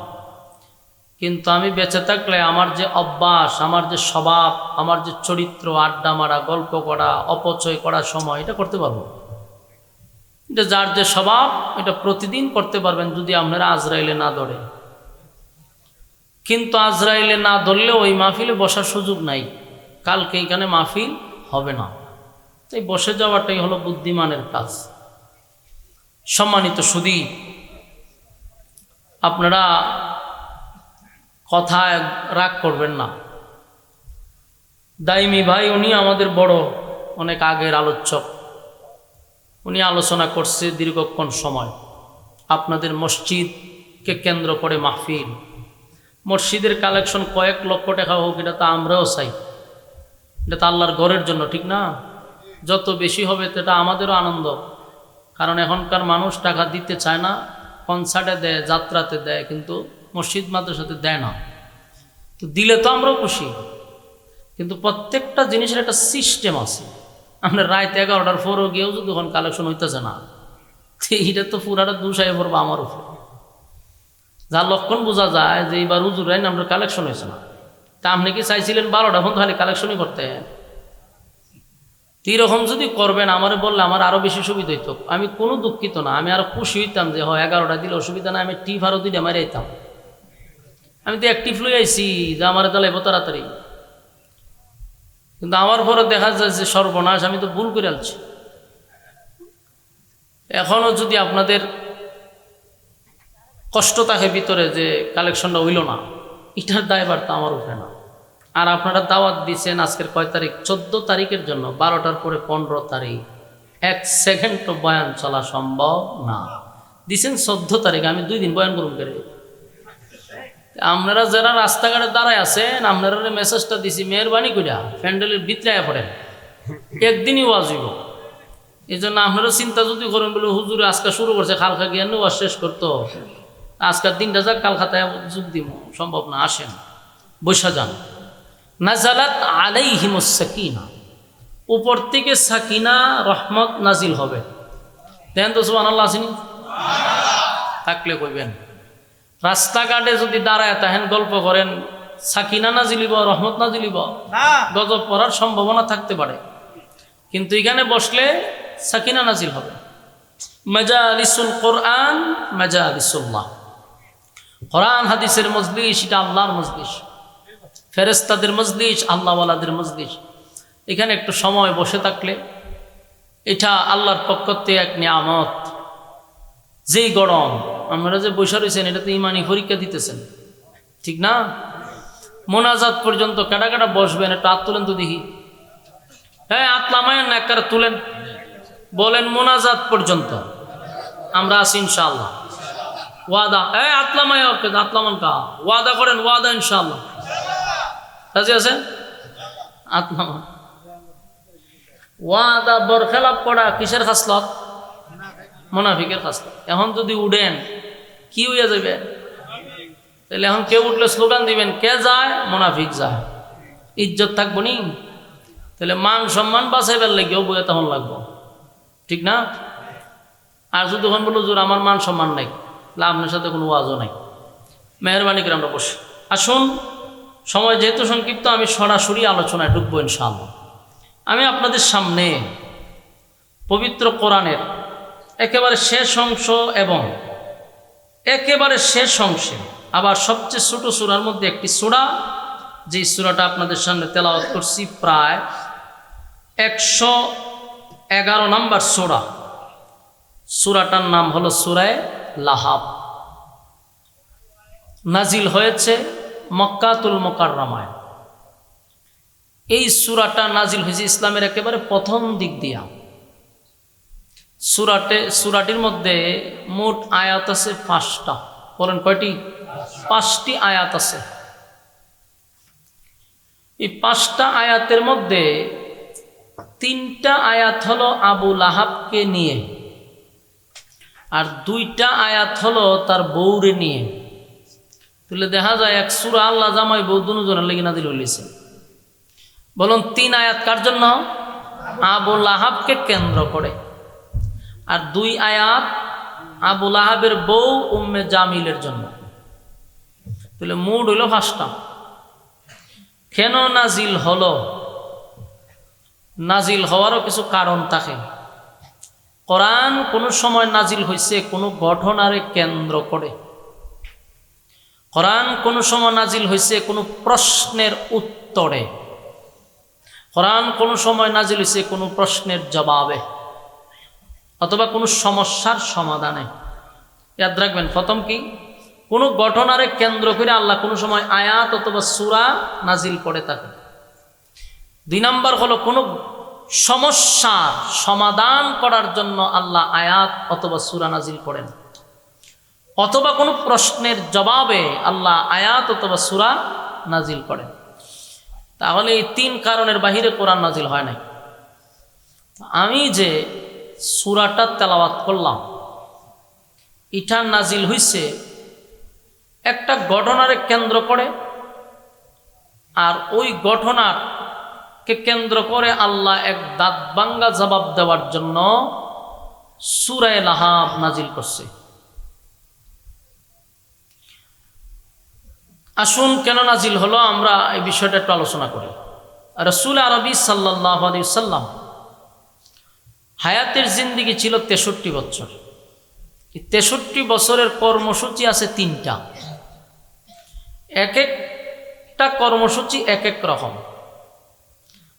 কিন্তু আমি বেঁচে থাকলে আমার যে অভ্যাস, আমার যে স্বভাব, আমার যে চরিত্র, আড্ডা মারা, গল্প করা, অপচয় করার সময়, এটা করতে পারবো। এটা যার যে স্বভাব, এটা প্রতিদিন করতে পারবেন যদি আপনারা আজরাইলে না ধরে। কিন্তু আজরাইলে না ধরলেও ওই মাহফিলে বসার সুযোগ নাই, কালকে এখানে মাহফিল হবে না। তাই বসে যাওয়াটাই হলো বুদ্ধিমানের কাজ। সম্মানিত সুধী, আপনারা কথায় রাগ করবেন না। দাইমি ভাই, উনি আমাদের বড়, অনেক আগের আলোচক, উনি আলোচনা করছে দীর্ঘক্ষণ সময়। আপনাদের মসজিদকে কেন্দ্র করে মাহফিল, মসজিদের কালেকশন কয়েক লক্ষ টাকা হোক, এটা তো আমরাও চাই, এটা তো আল্লাহর ঘরের জন্য, ঠিক না? যত বেশি হবে সেটা আমাদেরও আনন্দ, কারণ এখনকার মানুষ টাকা দিতে চায় না, কনসার্টে দেয়, যাত্রাতে দেয়, কিন্তু মসজিদ মাদ্রাসাতে দেয় না। তো দিলে তো আমরাও খুশি, কিন্তু প্রত্যেকটা জিনিসের একটা সিস্টেম আছে। আমরা রাত 11টার পরও গিয়েও যদি তখন কালেকশন হইতেছে না, এইটা তো পুরাটা দুষায় পড়বো আমার উপর। যার লক্ষণ বোঝা যায় যে এইবার হুজুর রাইন আমরা কালেকশন হয়েছে না, তা আপনি কি চাইছিলেন 12টা পর্যন্ত খালি কালেকশনই করতে? এরকম যদি করবেন আমারে বললে আমার আরও বেশি সুবিধা হইতো। আমি কোনো দুঃখিত না, আমি আরও খুশি হইতাম যে হয় 11টা দিলে অসুবিধা না, আমি টিপ আরও দিলে মারি আইতাম। আমি তো অ্যাক্টিভ লই আইছি যে আমার তাহলে এবো তাড়াতাড়ি, কিন্তু আমার পরে দেখা যায় যে সর্বনাশ, আমি তো ভুল করে আলছি। এখনও যদি আপনাদের কষ্ট থাকে ভিতরে যে কালেকশনটা হইল না, এটার দায়ভার তো আমার উঠে না। আর আপনারা দাওয়াত দিচ্ছেন আজকের কয় তারিখ? 14 তারিখের জন্য। 12টার পরে 15 তারিখ, 1 সেকেন্ডও বয়ান চলা সম্ভব না। দিচ্ছেন 14 তারিখ, আমি 2 দিন বয়ান করুন করে। আপনারা যারা রাস্তাঘাটে দাঁড়ায় আছেন, আপনারা মেসেজটা দিছি, মেহরবানি করিয়া প্যান্ডেলের ভিতরে পড়েন, একদিনই ওয়াজ হইব। এই জন্য আপনারা চিন্তা যদি করেন বলে হুজুর আজকে শুরু করছে, কালকা গিয়ে ওয়াজ শেষ করতো, আজকের দিনটা যাক, কালকাতায় যোগ দিব, সম্ভব না। আসেন, বৈশা যান। নাজালাত আলাইহিমুস সাকিনা, উপর থেকে সাকিনা রহমত নাজিল হবে। দেন তো সুবহানাল্লাহ আসেনি? থাকলে কইবেন। রাস্তাঘাটে যদি দাঁড়ায় তাহেন গল্প করেন, সাকিনা নাজিলিব, রহমত নাজিলিব, গজব পড়ার সম্ভাবনা থাকতে পারে, কিন্তু এখানে বসলে সাকিনা নাজিল হবে। মাজালিসুল কোরআন, মাজালিসুল্লাহ, কোরআন হাদিসের মজলিস, এটা আল্লাহর মজলিস, ফেরেশতাদের মজলিস, আল্লাহওয়ালাদের মজলিস। এখানে একটু সময় বসে থাকলে এটা আল্লাহর পক্ষ থেকে এক নিয়ামত। যেই গরম আমরা যে বসে রয়েছেন, এটা তো ইমানি পরীক্ষা দিতেছেন, ঠিক না? মোনাজাত পর্যন্ত কাটা কাটা বসবেন, একটা হাত তুলেন তো দেখি। হ্যাঁ, আতলামায়েন না, একটা তুলেন, বলেন মোনাজাত পর্যন্ত আমরা আছি ইনশাআল্লাহ। ওয়াদা, আতলামায় আতলামান কা ওয়াদা করেন, ওয়াদা ইনশাআল্লাহ। রাজি আছেন? আতলামান ওয়াদা বরখেলাপ করা কিসের খাসলত? মুনাফিকের খাসলত। এখন যদি উঠেন কি হইয়া যাবে? তাহলে এখন কেউ উঠলে স্লোগান দিবেন, কে যায়? মুনাফিক যায়। ইজ্জত থাকবো নি? তাহলে মান সম্মান বাঁচাইবার লাগেও বইয়া তখন লাগবো, ঠিক না? আর যদি তখন বলো জোর আমার মান সম্মান নাই, তাহলে আপনার সাথে কোনো ওয়াজও নাই। মেহরবানি করে আমরা বসি। আসুন, সময় যেহেতু সংক্ষিপ্ত, আমি সরাসরি আলোচনায় ঢুকবো ইনশাআল্লাহ। আমি আপনাদের সামনে পবিত্র কোরআনের একেবারে শেষ অংশ এবং একেবারে শেষ অংশে আবার সবচেয়ে ছোট সূরার মধ্যে একটি সূরা, যে সূরাটা আপনাদের সামনে তেলাওয়াত করছি, প্রায় 111 নম্বর সূরা। সূরাটার নাম হলো সূরায়ে লাহাব। নাজিল হয়েছে মক্কাতুল মুকাররমায়। এই সূরাটা নাজিল হয়েছে ইসলামের একেবারে প্রথম দিক দিয়া। সূরাটির মধ্যে মোট আয়াত আছে 5টা। বলেন কয়টি? 5টি আয়াত আছে। এই 5টা আয়াতের মধ্যে 3টা আয়াত হলো আবু লাহাবকে নিয়ে, আর 2টা আয়াত হলো তার বউরে নিয়ে। তাহলে দেখা যায় এক সূরা আল্লাহ জামাই বউ দুজনের লেগে নাজিল হইছে। বলুন 3 আয়াত কার জন্য? আবু লাহাবকে কেন্দ্র করে। আর 2 আয়াত আবু লাহাবের বউ উম্মে জামিলের জন্য। তাহলে মোট হইল 5টা। কেন নাজিল হলো? নাজিল হওয়ারও কিছু কারণ থাকে। কোরআন কোনো সময় নাজিল হয়েছে কোনো ঘটনারে কেন্দ্র করে। কোরআন কোনো সময় নাজিল হয়েছে কোনো প্রশ্নের উত্তরে। কোরআন কোনো সময় নাজিল হয়েছে কোনো প্রশ্নের জবাবে, অথবা কোনো সমস্যার সমাধানে। ইয়াদ রাখবেন, প্রথম কি? কোনো ঘটনারে কেন্দ্র করে আল্লাহ কোনো সময় আয়াত অথবা সূরা নাজিল করে থাকে। 2 নম্বর হলো কোনো সমস্যার সমাধান করার জন্য আল্লাহ আয়াত অথবা সূরা নাজিল করেন, অথবা কোনো প্রশ্নের জবাবে আল্লাহ আয়াত অথবা সূরা নাজিল করেন। তাহলে এই 3 কারণের বাহিরে কোরআন নাজিল হয় নাই। আমি যে সূরাটা তেলাওয়াত করলাম, এটা নাজিল হইছে একটা ঘটনারে কেন্দ্র করে, আর ওই ঘটনাকে কেন্দ্র করে আল্লাহ এক দাঁত ভাঙ্গা জবাব দেওয়ার জন্য সূরায়ে লাহাব নাজিল করছে। আসুন, কেন নাজিল হলো আমরা এই বিষয়টা একটু আলোচনা করি। রাসূল আরবি সাল্লাল্লাহু আলাইহি ওয়াসাল্লাম হায়াতের জিন্দেগি ছিল 63 বছর। এই 63 বছরের কর্মসূচি আছে 3টা। এক একটা কর্মসূচি এক এক রকম।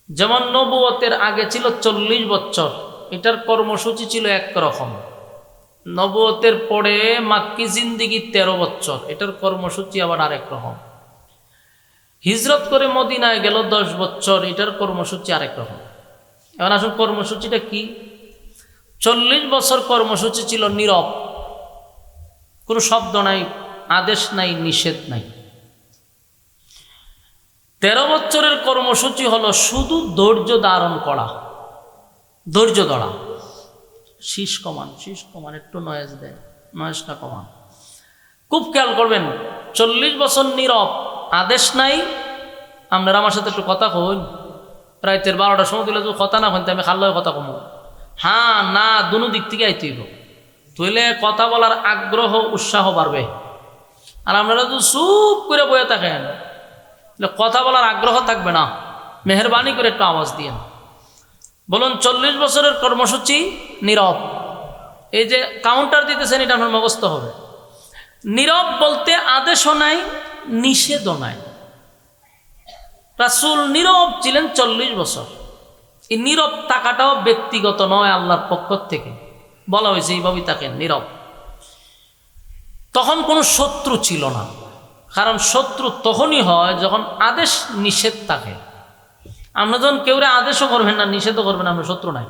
যেমন নবুয়তের আগে ছিল 40 বছর, এটার কর্মসূচি ছিল এক রকম। নবুয়তের পরে মাক্কি জিন্দেগি 13 বছর, এটার কর্মসূচি আবার আরেক রকম। হিজরত করে মদিনায় গেল 10 বছর, এটার কর্মসূচি আরেক রকম। এখন আসুন কর্মসূচিটা কি? 40 বছর কর্মসূচি ছিল নীরব, কোনো শব্দ নাই, আদেশ নাই, নিষেধ নাই। 13 বছরের কর্মসূচি হলো শুধু ধৈর্য ধারণ করা, ধৈর্য ধরা। শীষ কমান, একটু নয়েজ দেয়, নয়েজটা কমান। খুব খেয়াল করবেন, 40 বছর নীরব, আদেশ নাই। আপনারা আমার সাথে একটু কথা কইন, রাতের 12টার সময় দিলে যদি কথা না কইতে আমি খাল্লায় কথা কমো। হ্যাঁ না, দুনো দিক থেকে আইতেইব। তাহলে কথা বলার আগ্রহ উৎসাহ বাড়বে। আর আপনারা তো চুপ করে বয়ে থাকেন, কথা বলার আগ্রহ থাকবে না। মেহরবানি করে একটু আওয়াজ দিয়েন, বলুন 40 বছরের কর্মসূচি নীরব। এই যে কাউন্টার দিতেছেন, এটা আপনার মুখস্থ হবে। নীরব বলতে আদেশও নাই, নিষেধও নাই। রাসূল নীরব ছিলেন 40 বছর। এই নীরব থাকাটাও ব্যক্তিগত নয়, আল্লাহর পক্ষ থেকে বলা হয়েছে এইভাবেই থাকেন নীরব। তখন কোনো শত্রু ছিল না, কারণ শত্রু তখনই হয় যখন আদেশ নিষেধ থাকে। আমরা যখন কেউরে আদেশও করবেন না, নিষেধও করবেন, আমরা শত্রু নাই।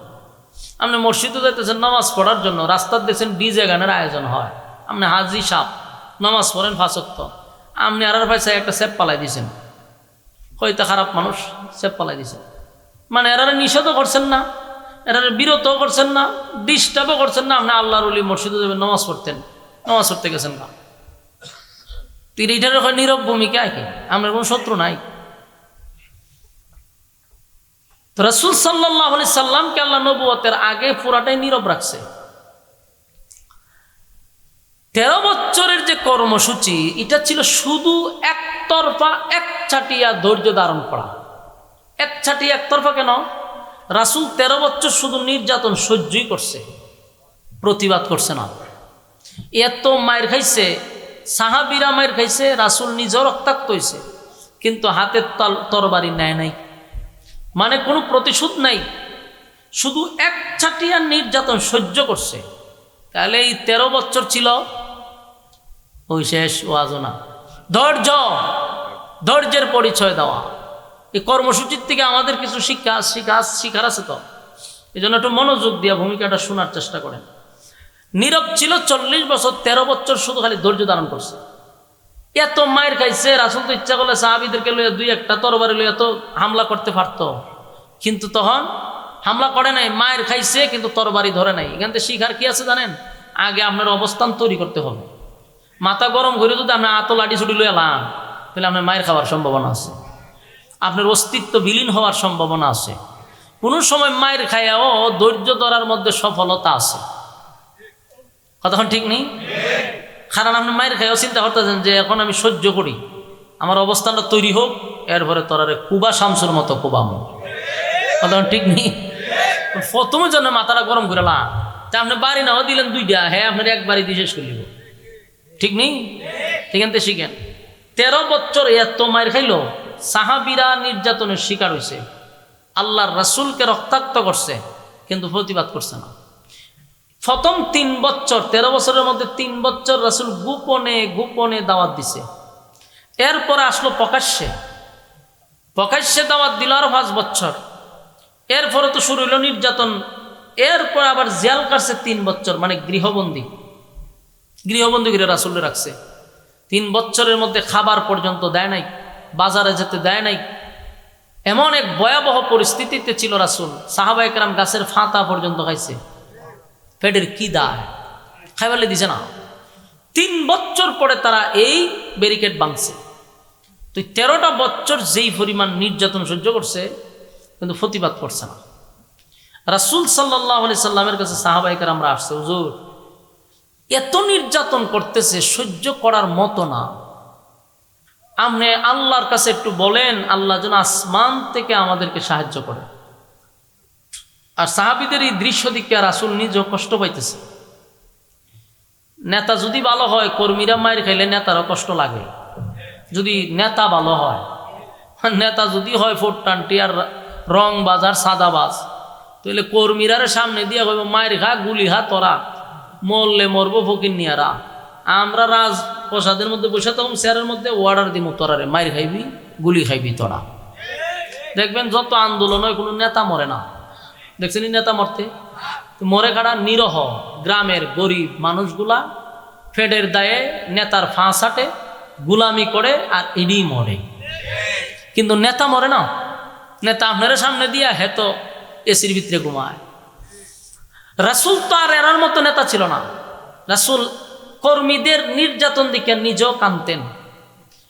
আপনি মসজিদে যাইতেছেন নামাজ পড়ার জন্য, রাস্তার দেখছেন ডিজে গানের আয়োজন হয়, আপনি হাজি সাহ নামাজ পড়েন 5 ওয়াক্ত, আপনি আর পয়সা একটা সেপ পালাই দিয়েছেন, হয়তো খারাপ মানুষ সেপ পালাই দিয়েছেন, মানে এরা নিষেধও করছেন না, এরা বিরতও করছেন না, ডিস্টার্বও করছেন না। আপনি আল্লাহর ওলি মসজিদে যাবেন নামাজ পড়তেন, নামাজ পড়তে গেছেন না। তুই এইটার নীরব ভূমিকা কি? আমরা কোনো শত্রু নাই। তো রাসূল সাল্লাল্লাহু আলাইহি সাল্লামকে আল্লাহ নবুয়তের আগে পুরাটাই নীরব রাখছে। 13 বছরের যে কর্মসূচি, এটা ছিল শুধু একতরফা একচাটিয়া ধৈর্য ধারণ করা। একচাটিয়া একতরফা কেন? রাসূল 13 বছর শুধু নির্যাতন সহ্যই করছে, প্রতিবাদ করছে না। এত মায়ের খাইছে, সাহাবীরা মায়ের খাইছে, রাসূল নিজেও রক্তাক্ত হয়েছে, কিন্তু হাতের তরবারি নেয় নাই, মানে কোনো প্রতিশোধ নাই, শুধু একচাটিয়া নির্যাতন সহ্য করছে। তাহলে এই 13 বছর ছিল ওই শেষ ওয়াজও না, ধৈর্য, ধৈর্যের পরিচয় দেওয়া। এই কর্মসূচির থেকে আমাদের কিছু শিক্ষার আছে, তো এই জন্য একটু মনোযোগ দিয়ে ভূমিকাটা শোনার চেষ্টা করেন। নীরব ছিল 40 বছর, 13 বছর শুধু খালি ধৈর্য ধারণ করছে। এত মায়ের খাইছে, রাসূল তো ইচ্ছা করলে সাহাবীদেরকে লইয়া 2-1টা তরবারি লইয়া তো হামলা করতে পারত, কিন্তু তখন হামলা করে নাই। মায়ের খাইছে কিন্তু তরবারি ধরে নাই। এখান থেকে শিখার কি আছে জানেন? আগে আপনার অবস্থান তৈরি করতে হবে। মাথা গরম করে যদি আপনি আতো লাঠি ছুটি লইয়া লান, তাহলে আপনার মায়ের খাওয়ার সম্ভাবনা আছে, আপনার অস্তিত্ব বিলীন হওয়ার সম্ভাবনা আছে। কোনো সময় মায়ের খাইয়াও ধৈর্য ধরার মধ্যে সফলতা আছে। কতক্ষণ ঠিক নেই? কারণ আপনি মায়ের খাইয়াও চিন্তা করতেছেন যে এখন আমি সহ্য করি, আমার অবস্থানটা তৈরি হোক, এরপরে তোরারে কুবা শামসুর মতো কুবামো। কতক্ষণ ঠিক নেই? প্রথমে জন্য মাথাটা গরম করে লান, তা আপনি বাড়ি নাও দিলেন 2টা, হ্যাঁ আপনার একবারই দিয়ে শেষ করে দিব। ঠিক নেই? এখান থেকে শিখেন। 13 বছর এত মায়ের খাইলো, সাহাবীরা নির্যাতনের শিকার হয়েছে, আল্লাহর রাসূলকে রক্তাক্ত করছে, কিন্তু প্রতিবাদ করছে না। প্রথম 3 বছর, 13 বছরের মধ্যে 3 বছর রাসূল গোপনে গোপনে দাওয়াত দিছে। এরপরে আসলো প্রকাশ্যে দাওয়াত দিল আরো 5 বছর। এরপরে তো শুরু হলো নির্যাতন। এরপর আবার জেল কাটছে 3 বছর, মানে গৃহবন্দী করে রাসূলকে রাখছে। 3 বছরের মধ্যে খাবার পর্যন্ত দেয় নাই, বাজারে যেতে দেয় নাই। এমন এক ভয়াবহ পরিস্থিতিতে ছিল রাসূল, সাহাবায়ে কেরাম গাছের ফাতা পর্যন্ত খাইছে, পেটের কি দায় খাইবালে দিছে না। 3 বছর পরে তারা এই ব্যারিকেড ভাঙছে। তো 13টা বছর যেই পরিমাণ নির্যাতন সহ্য করছে, কিন্তু প্রতিবাদ করছে না। রাসূল সাল্লাল্লাহু আলাইহি সাল্লামের কাছে সাহাবায়ে কেরামরা আসছে, হুজুর এত নির্যাতন করতেছে, সহ্য করার মতো না, আপনি আল্লাহর কাছে একটু বলেন, আল্লাহ যেন আসমান থেকে আমাদেরকে সাহায্য করে। আর সাহাবীদের এই দৃশ্য দেখে রাসূল নিজেও কষ্ট পাইতেছে। নেতা যদি ভালো হয়, কর্মীরা মায়ের খাইলে নেতারও কষ্ট লাগে। যদি নেতা ভালো হয়, নেতা যদি হয় ফোরটান্টি আর রং বাজার সাদাবাজ, তাহলে কর্মীরা সামনে দিয়ে কইব মায়ের খা, গুলি খা, তোরা মরলে মরবো ফকির নিয়ারা। আমরা রাজপ্রসাদের মধ্যে বসে তখন চেয়ারের মধ্যে অর্ডার দিব, তোরারে মায়ের খাইবি, গুলি খাইবি তোরা। দেখবেন যত আন্দোলন হয় কোনো নেতা মরে না। দেখছেন নেতা মরতে? মরে কাটা নিরহ গ্রামের গরিব মানুষগুলা ফেডের দায়ে নেতার ফাঁস হাঁটে, গুলামি করে, আর এডি মরে। কিন্তু নেতা মরে না। নেতা আপনার সামনে দিয়া হেতো এসির ভিতরে ঘুমায়। রাসূল তো আর এরার মতো নেতা ছিল না। রাসূল কর্মীদের নির্যাতন দিকে নিজেও কাঁদতেন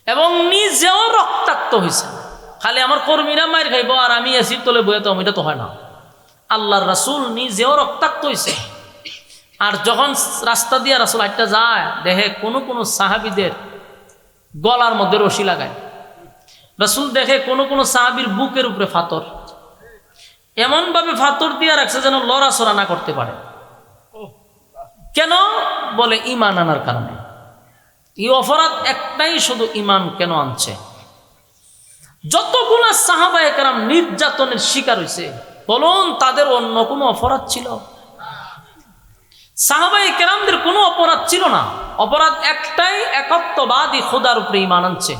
এবং নিজেও রক্তাক্ত হয়েছেন। খালি আমার কর্মীরা মার খাইব আর আমি এসির তলে বইতে, এটা তো হয় না। আল্লাহর রাসূল নিজেও রক্তাক্ত হয়েছে। আর যখন রাস্তা দিয়ে রাসূল হাঁটতে যায় দেখে কোনো কোনো সাহাবীদের গলার মধ্যে রশি লাগায়। রাসূল দেখে কোনো কোনো সাহাবীর বুকের উপরে ফাতর, এমনভাবে ফাতর দিয়ে রাখছে যেন লড়াচড়া না করতে পারে। কেন? বলে ঈমান আনার কারণে। এই অপরাধ একটাই, শুধু ঈমান কেন আনছে। যতগুলা সাহাবায়ে কেরাম নির্যাতনের শিকার হয়েছে, বলুন তাদের অন্য কোনো অপরাধ ছিল? সাহাবায়ে কেরামদের কোনো অপরাধ ছিল না। অপরাধ একটাই, একত্ববাদী খোদার উপরে ঈমান আনছে।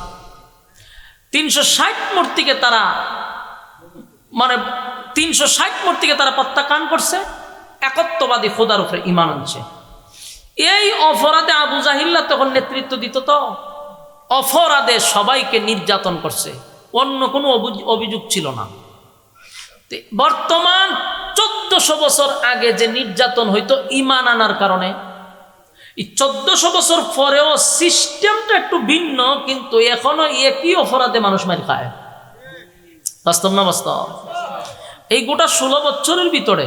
360 মূর্তিকে তারা 360 মূর্তিকে তারা প্রত্যাখ্যান করছে, একত্ববাদী খোদার উপরে ঈমান আনছে। এই অপরাধে আবু জাহিল্লা তখন নেতৃত্ব দিত। তো অপরাধে সবাইকে নির্যাতন করছে, অন্য কোনো অভিযোগ ছিল না। বর্তমান 1400 বছর আগে যে নির্যাতন হইতো ঈমান আনার কারণে, এই 1400 বছর পরেও সিস্টেমটা একটু ভিন্ন, কিন্তু এখনো একই অপরাধে মানুষ মার খায়। বাস্তব না বাস্তব? এই গোটা 16 বছরের ভিতরে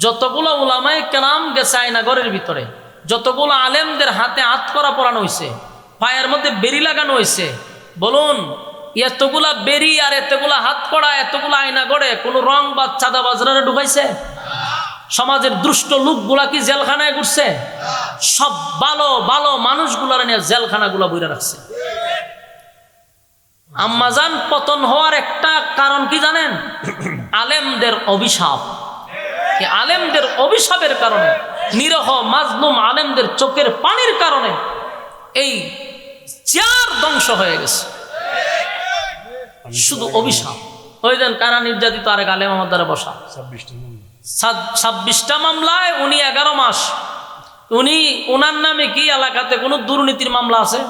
যতগুলো উলামায়ে কেরাম গেছে আয়নাগরের ভিতরে, যতগুলো আলেমদের হাতে হাত করা পরানো হয়েছে, পায়ের মধ্যে বেরি লাগানো হয়েছে, বলুন এতগুলা বেরি আর এতগুলা হাত করা, এতগুলা আয়নাগরে কোনো রং বা চাঁদাবাজরা ঢুকাইছে? সমাজের দুষ্ট লোকগুলা কি জেলখানায় ঘুরছে? সব ভালো ভালো মানুষগুলার নিয়ে জেলখানাগুলা বইরা রাখছে। আম্মাজান পতন হওয়ার একটা কারণ কি জানেন? আলেমদের অভিশাপ। এই আলেমদের অভিশাপের কারণে, নিরহ মাজলুম আলেমদের চোখের পানির কারণে এই চার ধ্বংস হয়ে গেছে। শুধু অভিশাপ। ওই দেন কারা নির্যাতিত আরেক আলেম আমার দ্বারা বসা, 26টা মামলায় উনি 11 মাস। উনার নামে কি এলাকাতে কোনো দুর্নীতির মামলা আছে?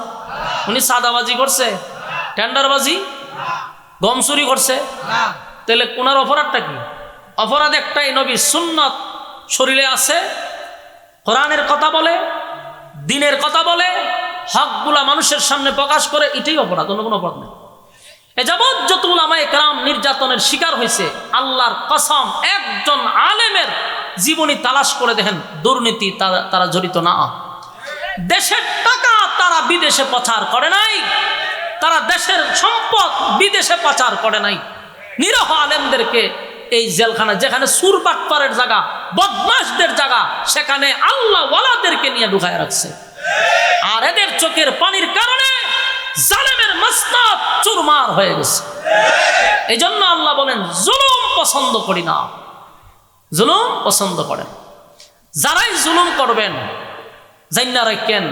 উনি সাদাবাজি করছে, টেন্ডারবাজি, গম চুরি করছে? তাহলে ওনার অপরাধটা কি? অপরাধ একটাই, নবীর সুন্নাত শরীরে আছে, কোরআনের কথা বলে, দ্বীনের কথা বলে, হকগুলা মানুষের সামনে প্রকাশ করে, এটাই অপরাধ, অন্য কোনো অপরাধ নেই। এ যাবৎ যত উলামায়ে কেরাম নির্যাতনের শিকার হয়েছে, আল্লাহর কসম একজন আলেমের জীবনী তালাশ করে দেখেন দুর্নীতি তারা জড়িত না। দেশের টাকা তারা বিদেশে পাচার করে নাই, তারা দেশের সম্পদ বিদেশে পাচার করে নাই। নিরহ আলেমদেরকে এই জেলখানা, যেখানে সুর বাটপারের জায়গা, বদমাশদের জায়গা, সেখানে আল্লাহ ওয়ালাদেরকে নিয়ে ঢুকায় রাখছে। আর এদের চোখের পানির কারণে জালেমের মসনদ চুরমার হয়ে গেছে। এই জন্য আল্লাহ বলেন জুলুম পছন্দ করি না, জুলুম পছন্দ করেন। যারাই জুলুম করবেন জাইন্না রাখেন